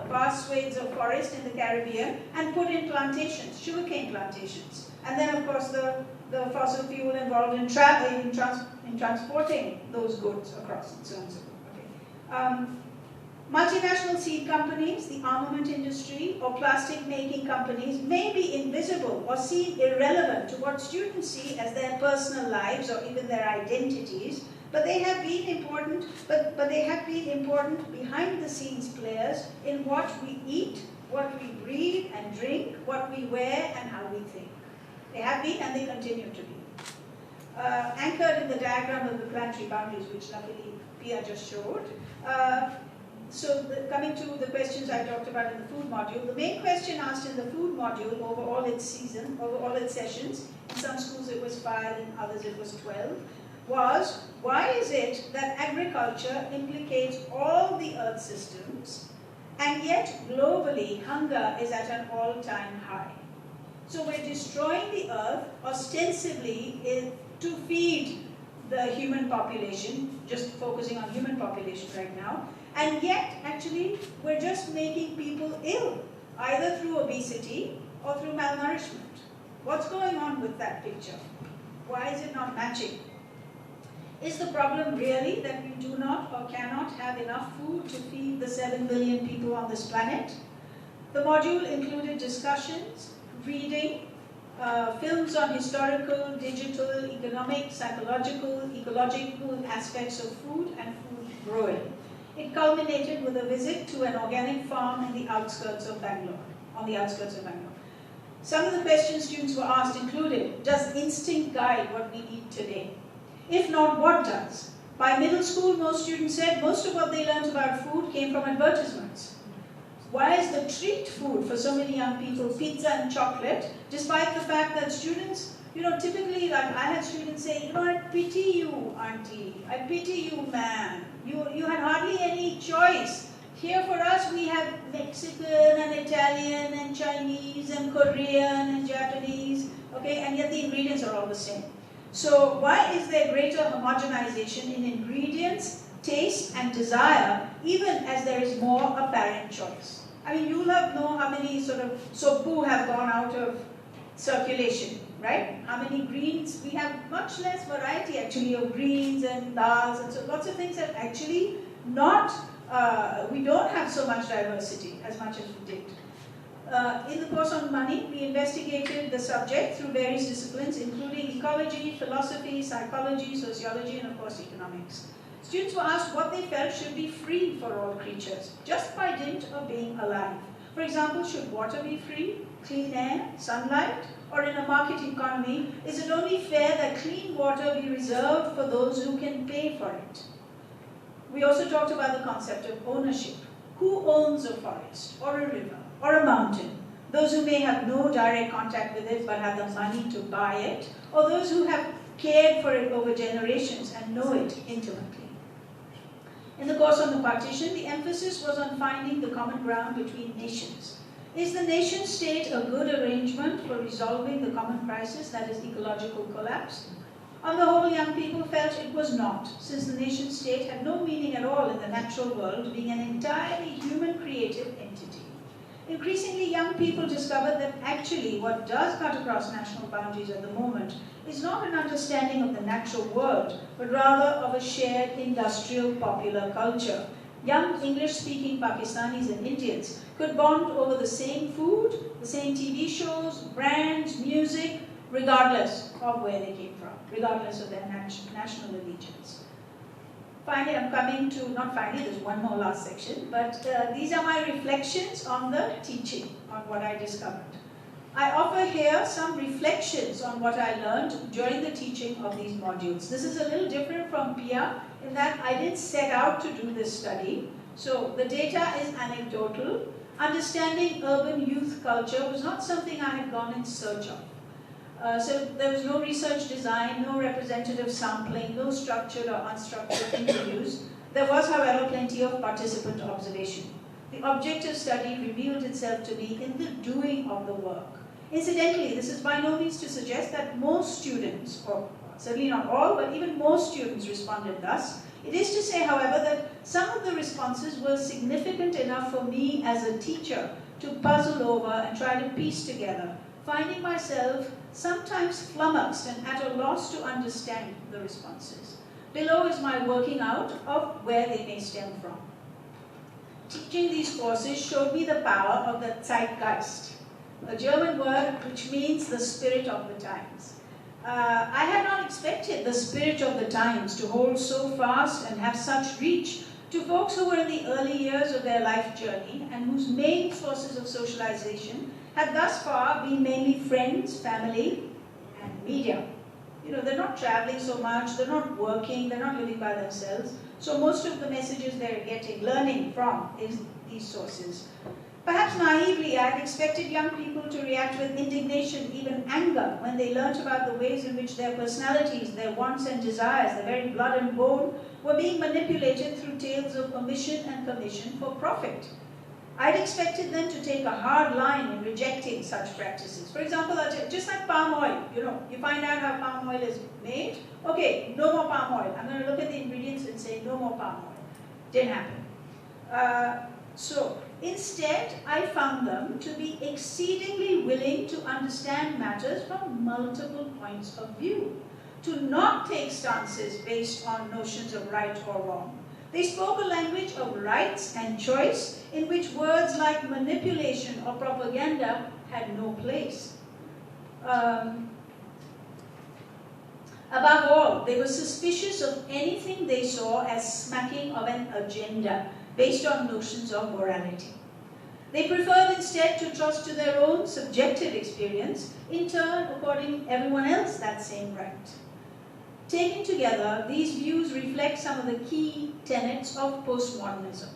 vast swathes of forest in the Caribbean and put in plantations, sugarcane plantations. And then of course the fossil fuel involved in transporting those goods across and so on and so forth. Okay. Multinational seed companies, the armament industry, or plastic making companies may be invisible or seen irrelevant to what students see as their personal lives or even their identities, but they have been important, but they have been important behind the scenes players in what we eat, what we breathe and drink, what we wear and how we think. They have been and they continue to be. Anchored in the diagram of the planetary boundaries, which luckily Pia just showed. Coming to the questions I talked about in the food module, the main question asked in the food module over all its sessions, in some schools it was 5, in others it was 12, was why is it that agriculture implicates all the earth systems and yet globally hunger is at an all-time high? So we're destroying the earth ostensibly to feed the human population, just focusing on human population right now, and yet actually we're just making people ill, either through obesity or through malnourishment. What's going on with that picture? Why is it not matching? Is the problem really that we do not or cannot have enough food to feed the 7 billion people on this planet? The module included discussions, reading, films on historical, digital, economic, psychological, ecological aspects of food and food growing. It culminated with a visit to an organic farm in the outskirts of Bangalore, on the outskirts of Bangalore. Some of the questions students were asked included, does instinct guide what we eat today? If not, what does? By middle school, most students said most of what they learned about food came from advertisements. Why is the treat food for so many young people pizza and chocolate, despite the fact that students, typically, like I had students say, I pity you, auntie, I pity you, ma'am. You had hardly any choice. Here for us, we have Mexican and Italian and Chinese and Korean and Japanese, okay, and yet the ingredients are all the same. So why is there greater homogenization in ingredients, taste, and desire, even as there is more apparent choice? I mean, you'll know how many sort of sopu have gone out of circulation, right? How many greens? We have much less variety actually of greens and dals, and so lots of things have actually not, we don't have so much diversity as much as we did. In the course on money, we investigated the subject through various disciplines, including ecology, philosophy, psychology, sociology, and of course economics. Students were asked what they felt should be free for all creatures, just by dint of being alive. For example, should water be free, clean air, sunlight, or in a market economy, is it only fair that clean water be reserved for those who can pay for it? We also talked about the concept of ownership. Who owns a forest, or a river, or a mountain? Those who may have no direct contact with it but have the money to buy it, or those who have cared for it over generations and know it intimately. In the course on the partition, the emphasis was on finding the common ground between nations. Is the nation state a good arrangement for resolving the common crisis, that is ecological collapse? On the whole, young people felt it was not, since the nation state had no meaning at all in the natural world, being an entirely human creative entity. Increasingly, young people discovered that actually what does cut across national boundaries at the moment is not an understanding of the natural world, but rather of a shared industrial popular culture. Young English-speaking Pakistanis and Indians could bond over the same food, the same TV shows, brands, music, regardless of where they came from, regardless of their national allegiance. Finally, I'm coming to, not finally, there's one more last section, but these are my reflections on the teaching, on what I discovered. I offer here some reflections on what I learned during the teaching of these modules. This is a little different from Pia in that I didn't set out to do this study. So the data is anecdotal. Understanding urban youth culture was not something I had gone in search of. So there was no research design, no representative sampling, no structured or unstructured interviews. There was, however, plenty of participant observation. The objective study revealed itself to be in the doing of the work. Incidentally, this is by no means to suggest that most students, or certainly not all, but even most students responded thus. It is to say, however, that some of the responses were significant enough for me as a teacher to puzzle over and try to piece together, finding myself sometimes flummoxed and at a loss to understand the responses. Below is my working out of where they may stem from. Teaching these courses showed me the power of the Zeitgeist, a German word which means the spirit of the times. I had not expected the spirit of the times to hold so fast and have such reach to folks who were in the early years of their life journey and whose main sources of socialization had thus far been mainly friends, family, and media. You know, they're not traveling so much, they're not working, they're not living by themselves. So most of the messages they're getting, learning from, is these sources. Perhaps naively, I had expected young people to react with indignation, even anger, when they learnt about the ways in which their personalities, their wants and desires, their very blood and bone, were being manipulated through tales of omission and commission for profit. I'd expected them to take a hard line in rejecting such practices. For example, just like palm oil, you know, you find out how palm oil is made. Okay, no more palm oil. I'm going to look at the ingredients and say no more palm oil. Didn't happen. So instead, I found them to be exceedingly willing to understand matters from multiple points of view, to not take stances based on notions of right or wrong. They spoke a language of rights and choice in which words like manipulation or propaganda had no place. Above all, they were suspicious of anything they saw as smacking of an agenda based on notions of morality. They preferred instead to trust to their own subjective experience, in turn according everyone else that same right. Taken together, these views reflect some of the key tenets of postmodernism.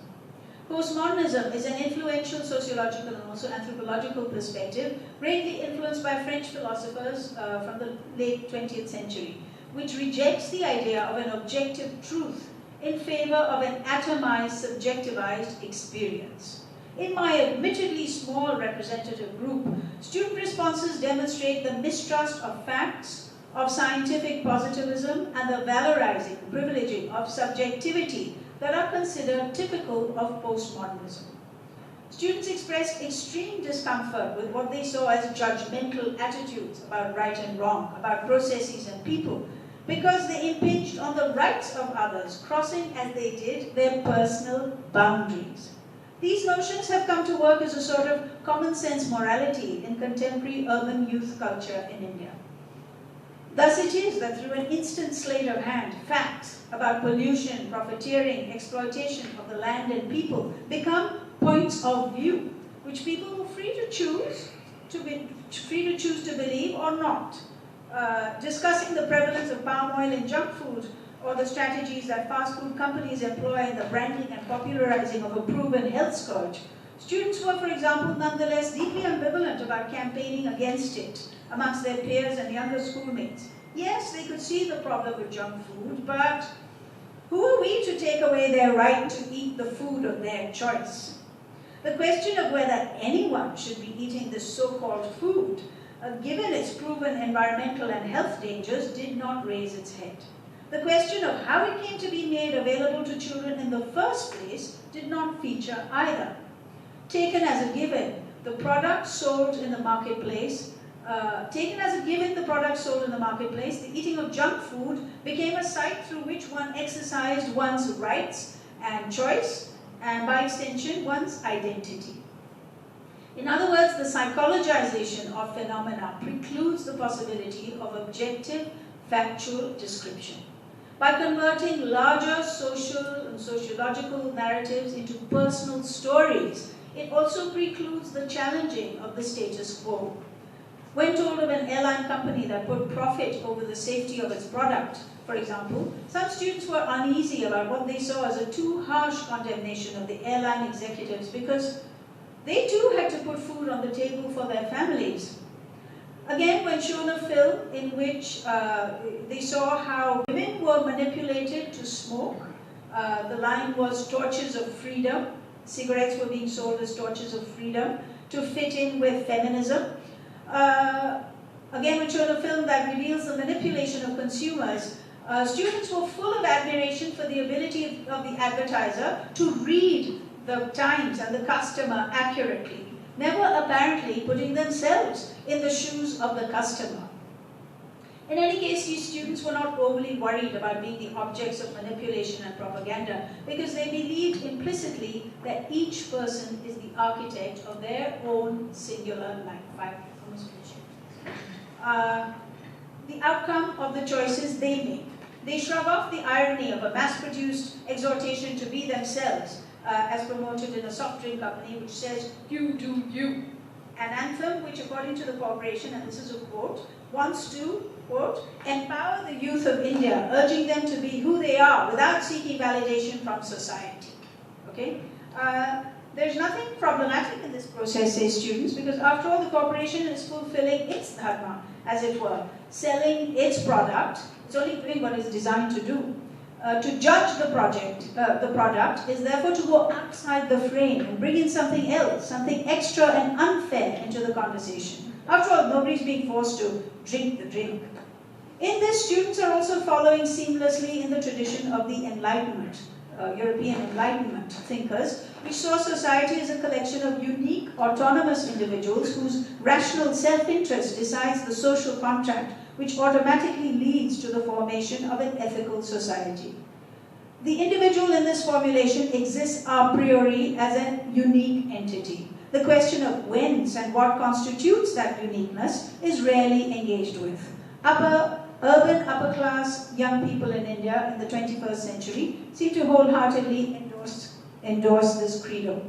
Postmodernism is an influential sociological and also anthropological perspective, greatly influenced by French philosophers from the late 20th century, which rejects the idea of an objective truth in favor of an atomized, subjectivized experience. In my admittedly small representative group, student responses demonstrate the mistrust of facts, of scientific positivism, and the valorizing, privileging of subjectivity that are considered typical of postmodernism. Students expressed extreme discomfort with what they saw as judgmental attitudes about right and wrong, about processes and people, because they impinged on the rights of others, crossing, as they did, their personal boundaries. These notions have come to work as a sort of common sense morality in contemporary urban youth culture in India. Thus it is that through an instant sleight of hand, facts about pollution, profiteering, exploitation of the land and people become points of view, which people are free to choose to believe or not. Discussing the prevalence of palm oil in junk food, or the strategies that fast food companies employ in the branding and popularizing of a proven health scourge, students were, for example, nonetheless deeply ambivalent about campaigning against it amongst their peers and younger schoolmates. Yes, they could see the problem with junk food, but who are we to take away their right to eat the food of their choice? The question of whether anyone should be eating this so-called food, given its proven environmental and health dangers, did not raise its head. The question of how it came to be made available to children in the first place did not feature either. Taken as a given, the product sold in the marketplace, the eating of junk food became a site through which one exercised one's rights and choice, and by extension, one's identity. In other words, the psychologization of phenomena precludes the possibility of objective, factual description. By converting larger social and sociological narratives into personal stories, it also precludes the challenging of the status quo. When told of an airline company that put profit over the safety of its product, for example, some students were uneasy about what they saw as a too harsh condemnation of the airline executives because they too had to put food on the table for their families. Again, when shown a film in which they saw how women were manipulated to smoke, the line was torches of freedom, cigarettes were being sold as torches of freedom to fit in with feminism. Again, when shown a film that reveals the manipulation of consumers Students were full of admiration for the ability of the advertiser to read the times and the customer accurately, never apparently putting themselves in the shoes of the customer. In any case, these students were not overly worried about being the objects of manipulation and propaganda because they believed implicitly that each person is the architect of their own singular life. The outcome of the choices they make. They shrug off the irony of a mass-produced exhortation to be themselves, as promoted in a soft drink company which says, "You do you." An anthem which, according to the corporation, and this is a quote, wants to, quote, empower the youth of India, urging them to be who they are without seeking validation from society. Okay? There's nothing problematic in this process, say students, because after all, the corporation is fulfilling its dharma, as it were, selling its product. It's only doing what it's designed to do. To judge the product is therefore to go outside the frame and bring in something else, something extra and unfair into the conversation. After all, nobody's being forced to drink the drink. In this, students are also following seamlessly in the tradition of the Enlightenment, European Enlightenment thinkers, which saw society as a collection of unique, autonomous individuals whose rational self-interest decides the social contract, which automatically leads to the formation of an ethical society. The individual in this formulation exists a priori as a unique entity. The question of whence and what constitutes that uniqueness is rarely engaged with. Urban upper-class young people in India in the 21st century seem to wholeheartedly endorse this credo.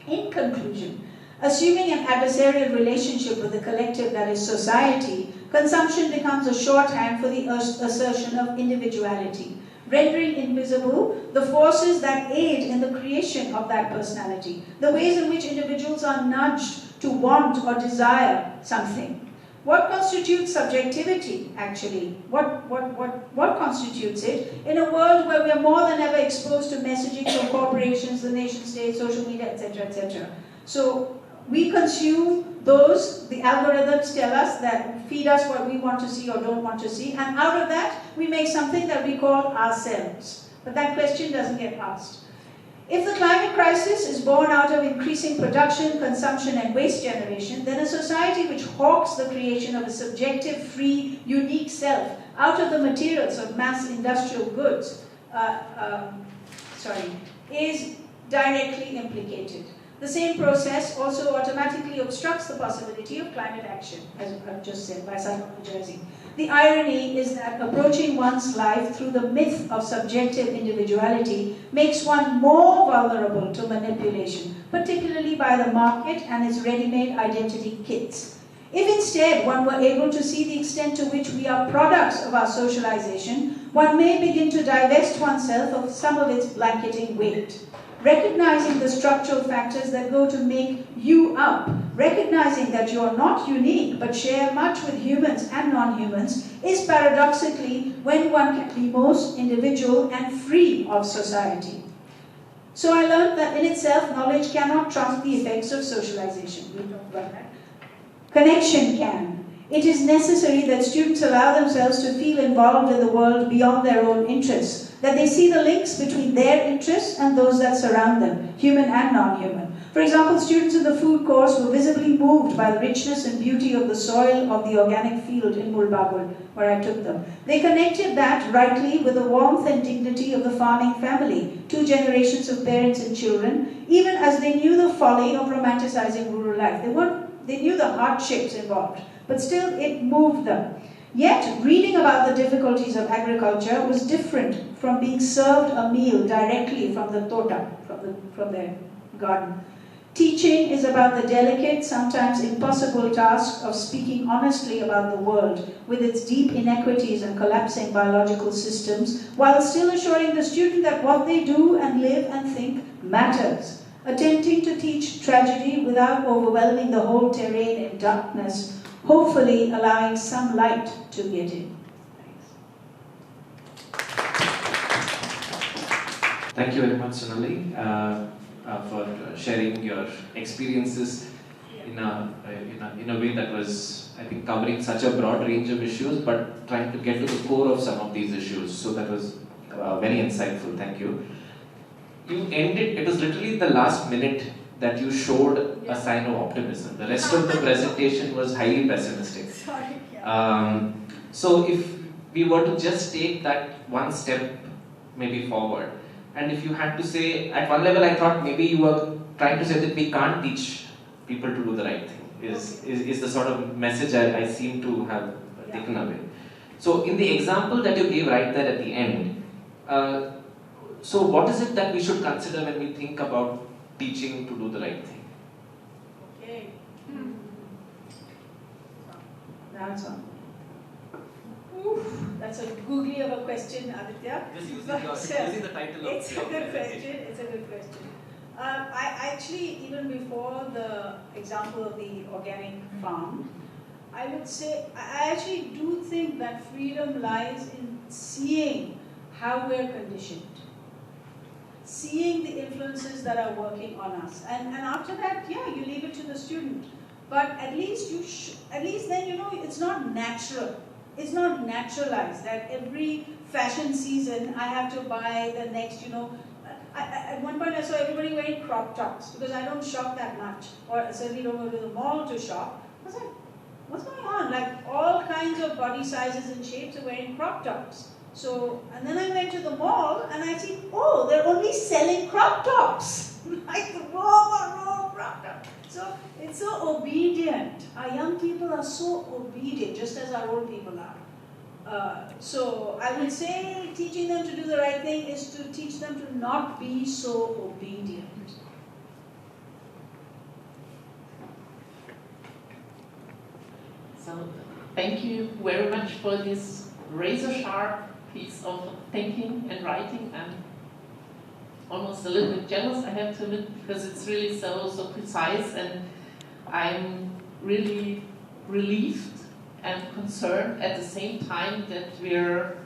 In conclusion, assuming an adversarial relationship with the collective that is society, consumption becomes a shorthand for the assertion of individuality, rendering invisible the forces that aid in the creation of that personality, the ways in which individuals are nudged to want or desire something. What constitutes subjectivity, actually? What constitutes it in a world where we are more than ever exposed to messaging from corporations, the nation state, social media, etc., etc.? So we consume those, the algorithms tell us that feed us what we want to see or don't want to see, and out of that we make something that we call ourselves. But that question doesn't get asked. If the climate crisis is born out of increasing production, consumption, and waste generation, then a society which hawks the creation of a subjective, free, unique self out of the materials of mass industrial goods is directly implicated. The same process also automatically obstructs the possibility of climate action, as I've just said, by psychologizing. The irony is that approaching one's life through the myth of subjective individuality makes one more vulnerable to manipulation, particularly by the market and its ready-made identity kits. If instead one were able to see the extent to which we are products of our socialization, one may begin to divest oneself of some of its blanketing weight. Recognizing the structural factors that go to make you up, recognizing that you are not unique but share much with humans and non-humans, is paradoxically when one can be most individual and free of society. So I learned that in itself, knowledge cannot trump the effects of socialization. We talked about that. Connection can. It is necessary that students allow themselves to feel involved in the world beyond their own interests, that they see the links between their interests and those that surround them, human and non-human. For example, students in the food course were visibly moved by the richness and beauty of the soil of the organic field in Mulbagul, where I took them. They connected that rightly with the warmth and dignity of the farming family, 2 generations of parents and children, even as they knew the folly of romanticizing rural life. They knew the hardships involved, but still it moved them. Yet, reading about the difficulties of agriculture was different from being served a meal directly from the tota, from their garden. Teaching is about the delicate, sometimes impossible task of speaking honestly about the world, with its deep inequities and collapsing biological systems, while still assuring the student that what they do and live and think matters. Attempting to teach tragedy without overwhelming the whole terrain in darkness, hopefully allowing some light to get in. Thank you very much, Sonali, for sharing your experiences in a way that was, I think, covering such a broad range of issues, but trying to get to the core of some of these issues. So that was very insightful. Thank you. You ended, it was literally the last minute that you showed a sign of optimism. The rest of the presentation was highly pessimistic. Sorry. So if we were to just take that one step maybe forward, and if you had to say, at one level I thought maybe you were trying to say that we can't teach people to do the right thing, is the sort of message I seem to have taken away. So in the example that you gave right there at the end, so what is it that we should consider when we think about teaching to do the right thing? Okay. That's a googly of a question, Aditya. Just using the title of It's a good question. It's a good question. I actually, even before the example of the organic farm, I would say I actually do think that freedom lies in seeing how we're conditioned, seeing the influences that are working on us, and after that, yeah, you leave it to the student. But at least then it's not natural. It's not naturalized that every fashion season I have to buy the next, at one point I saw everybody wearing crop tops because I don't shop that much, or I certainly don't go to the mall to shop. I was like, what's going on? Like all kinds of body sizes and shapes are wearing crop tops. So, and then I went to the mall and I see, oh, they're only selling crop tops. Like row crop tops. So it's so obedient. Our young people are so obedient, just as our old people are. So I would say teaching them to do the right thing is to teach them to not be so obedient. So thank you very much for this razor-sharp piece of thinking and writing. I'm almost a little bit jealous, I have to admit, because it's really so precise, and I'm really relieved and concerned at the same time that we're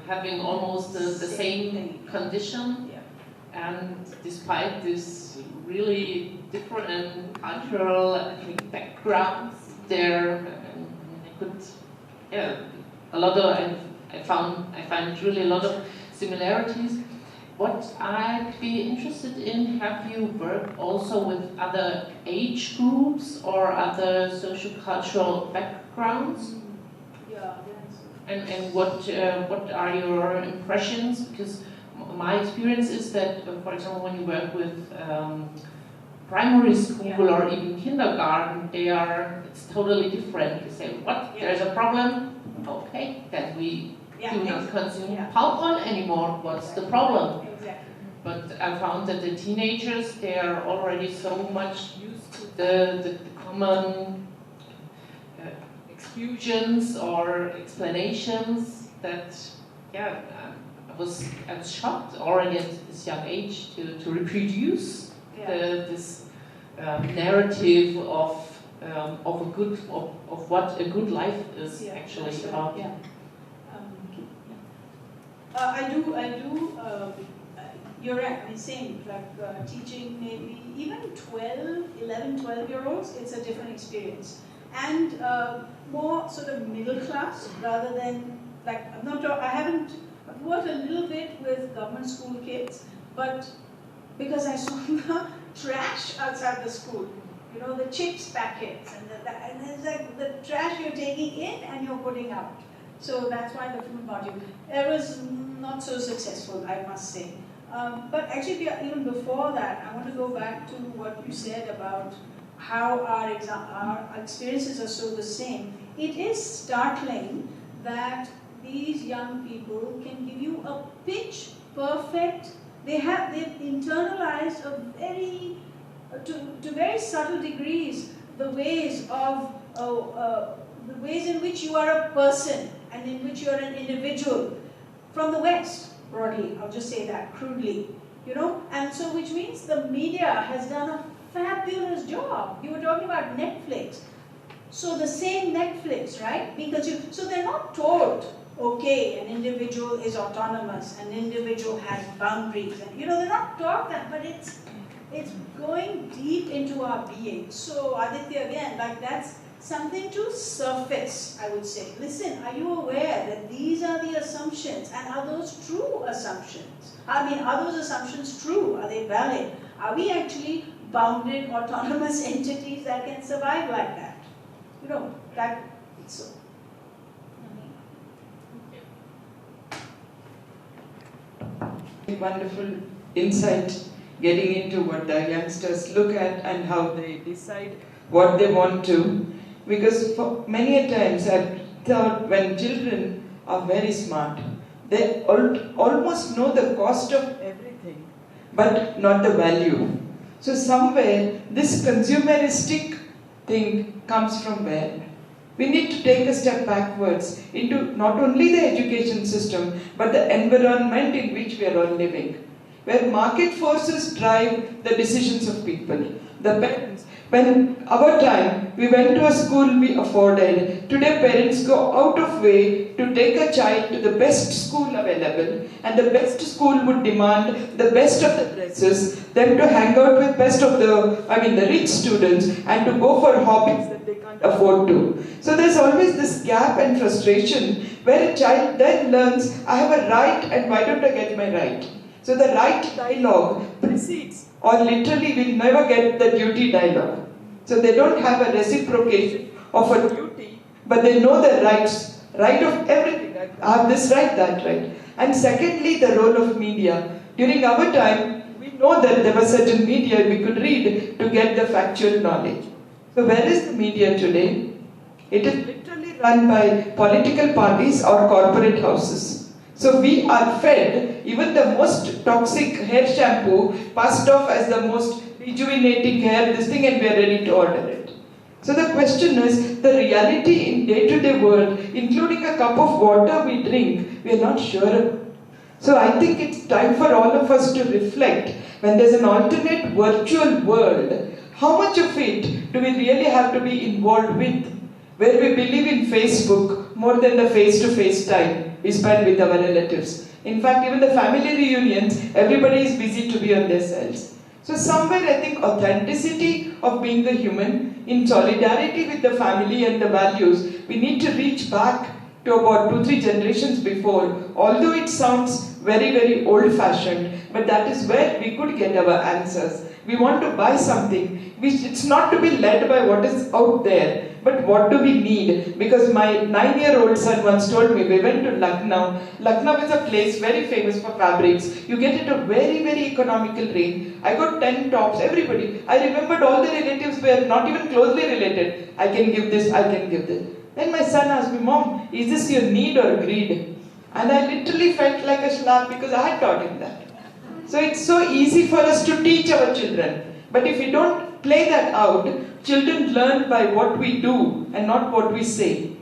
having almost the same condition. And despite this really different cultural, I think, backgrounds, there I could, a lot of, I find really a lot of similarities. What I'd be interested in, have you worked also with other age groups or other sociocultural backgrounds? Yeah. And what are your impressions? Because my experience is that, for example, when you work with primary school or even kindergarten, it's totally different. You say, what? There's a problem? Okay, then we do not consume palm oil anymore. What's the problem? Exactly. But I found that the teenagers, they are already so much used to the common exclusions or explanations that, I was shocked already at this young age to reproduce this narrative of what a good life is actually about. I do. You're right. I mean, same. Like teaching maybe even 11, 12-year-olds. It's a different experience, and more sort of middle class rather than like I've worked a little bit with government school kids, but because I saw the trash outside the school, the chips packets and it's like the trash you're taking in and you're putting out. So that's why the food module. It was not so successful, I must say. But actually, even before that, I want to go back to what you said about how our experiences are so the same. It is startling that these young people can give you a pitch perfect. They've internalized to very subtle degrees the ways in which you are a person and in which you are an individual from the West, broadly. I'll just say that crudely, and so which means the media has done a fabulous job. You were talking about Netflix. So the same Netflix, right? So they're not told, okay, an individual is autonomous, an individual has boundaries, and they're not taught that, but It's going deep into our being. So Aditya, again, like that's something to surface, I would say. Listen, are you aware that these are the assumptions, and are those true assumptions? I mean, are those assumptions true? Are they valid? Are we actually bounded, autonomous entities that can survive like that? You know, that, so. Wonderful insight getting into what the youngsters look at and how they decide what they want to. Because for many a times I've thought when children are very smart, they almost know the cost of everything, but not the value. So somewhere this consumeristic thing comes from where? We need to take a step backwards into not only the education system, but the environment in which we are all living, where market forces drive the decisions of people. The parents, when our time, we went to a school we afforded. Today parents go out of way to take a child to the best school available, and the best school would demand the best of the dresses, them to hang out with best of the rich students, and to go for hobbies that they can't afford to. So there's always this gap and frustration where a child then learns, I have a right and why don't I get my right? So the right dialogue precedes, or literally we'll never get the duty dialogue. So they don't have a reciprocation of a duty, but they know the rights, right of everything. I have this right, that right. And secondly, the role of media. During our time, we know that there was certain media we could read to get the factual knowledge. So where is the media today? It is literally run by political parties or corporate houses. So we are fed even the most toxic hair shampoo passed off as the most rejuvenating hair, this thing, and we are ready to order it. So the question is, the reality in day-to-day world, including a cup of water we drink, we are not sure about. So I think it's time for all of us to reflect, when there's an alternate virtual world, how much of it do we really have to be involved with? Where we believe in Facebook more than the face-to-face time we spend with our relatives. In fact, even the family reunions, everybody is busy to be on their cells. So somewhere I think authenticity of being the human, in solidarity with the family and the values, we need to reach back to about 2-3 generations before, although it sounds very, very old-fashioned, but that is where we could get our answers. We want to buy something, it's not to be led by what is out there, but what do we need? Because my 9-year-old son once told me, we went to Lucknow. Lucknow is a place very famous for fabrics. You get it at a very, very economical rate. I got 10 tops, everybody. I remembered all the relatives were not even closely related. I can give this, I can give this. Then my son asked me, Mom, is this your need or greed? And I literally felt like a slap because I had taught him that. So it's so easy for us to teach our children. But if we don't play that out, children learn by what we do and not what we say.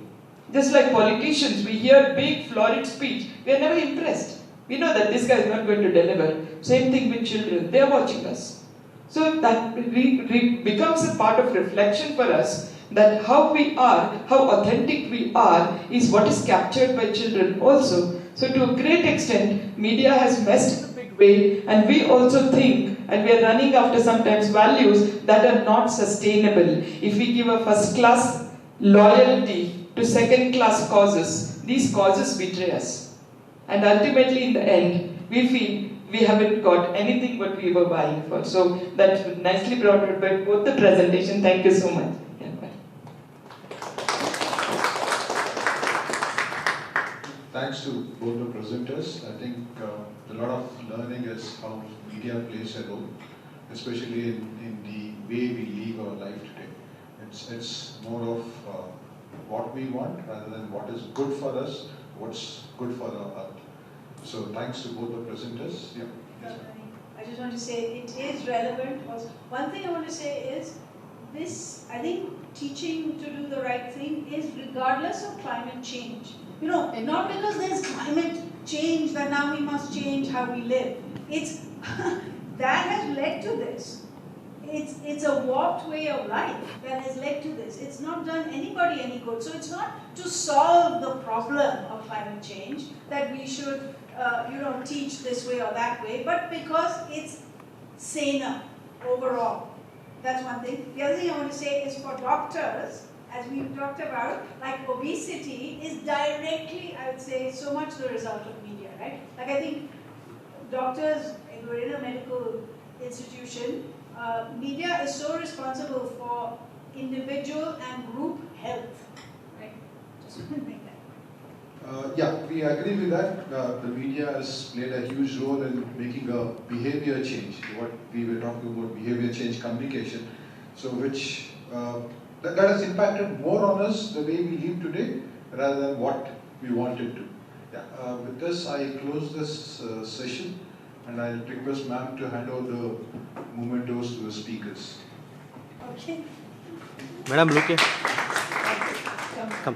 Just like politicians, we hear big florid speech, we are never impressed. We know that this guy is not going to deliver. Same thing with children, they are watching us. So that becomes a part of reflection for us, that how we are, how authentic we are, is what is captured by children also. So to a great extent, media has messed in a big way, and we also think, and we are running after sometimes values that are not sustainable. If we give a first-class loyalty to second-class causes, these causes betray us. And ultimately, in the end, we feel we haven't got anything what we were buying for. So that's nicely brought out by both the presentation. Thank you so much. Yeah, bye. Thanks to both the presenters. I think a lot of learning is how media plays a role, especially in the way we live our life today. It's more of what we want rather than what is good for us, what's good for our earth. So thanks to both the presenters. Yeah. Yes, I just want to say it is relevant. One thing I want to say is this, I think teaching to do the right thing is regardless of climate change. You know, not because there's climate change that now we must change how we live. It's that has led to this. It's a warped way of life that has led to this. It's not done anybody any good. So it's not to solve the problem of climate change that we should teach this way or that way, but because it's saner. overall. That's one thing. The other thing I want to say is for doctors, as we've talked about, like obesity is directly, I would say, so much the result of media, right? Like I think doctors, if we're in a medical institution, media is so responsible for individual and group health, right? Just want to make that. Yeah, we agree with that. The media has played a huge role in making a behavior change. What we were talking about, behavior change communication. So which, that has impacted more on us the way we live today rather than what we wanted to. Yeah, with this I close this session and I'll request ma'am to hand over the mementos to the speakers. Okay. Madam, look here. Come.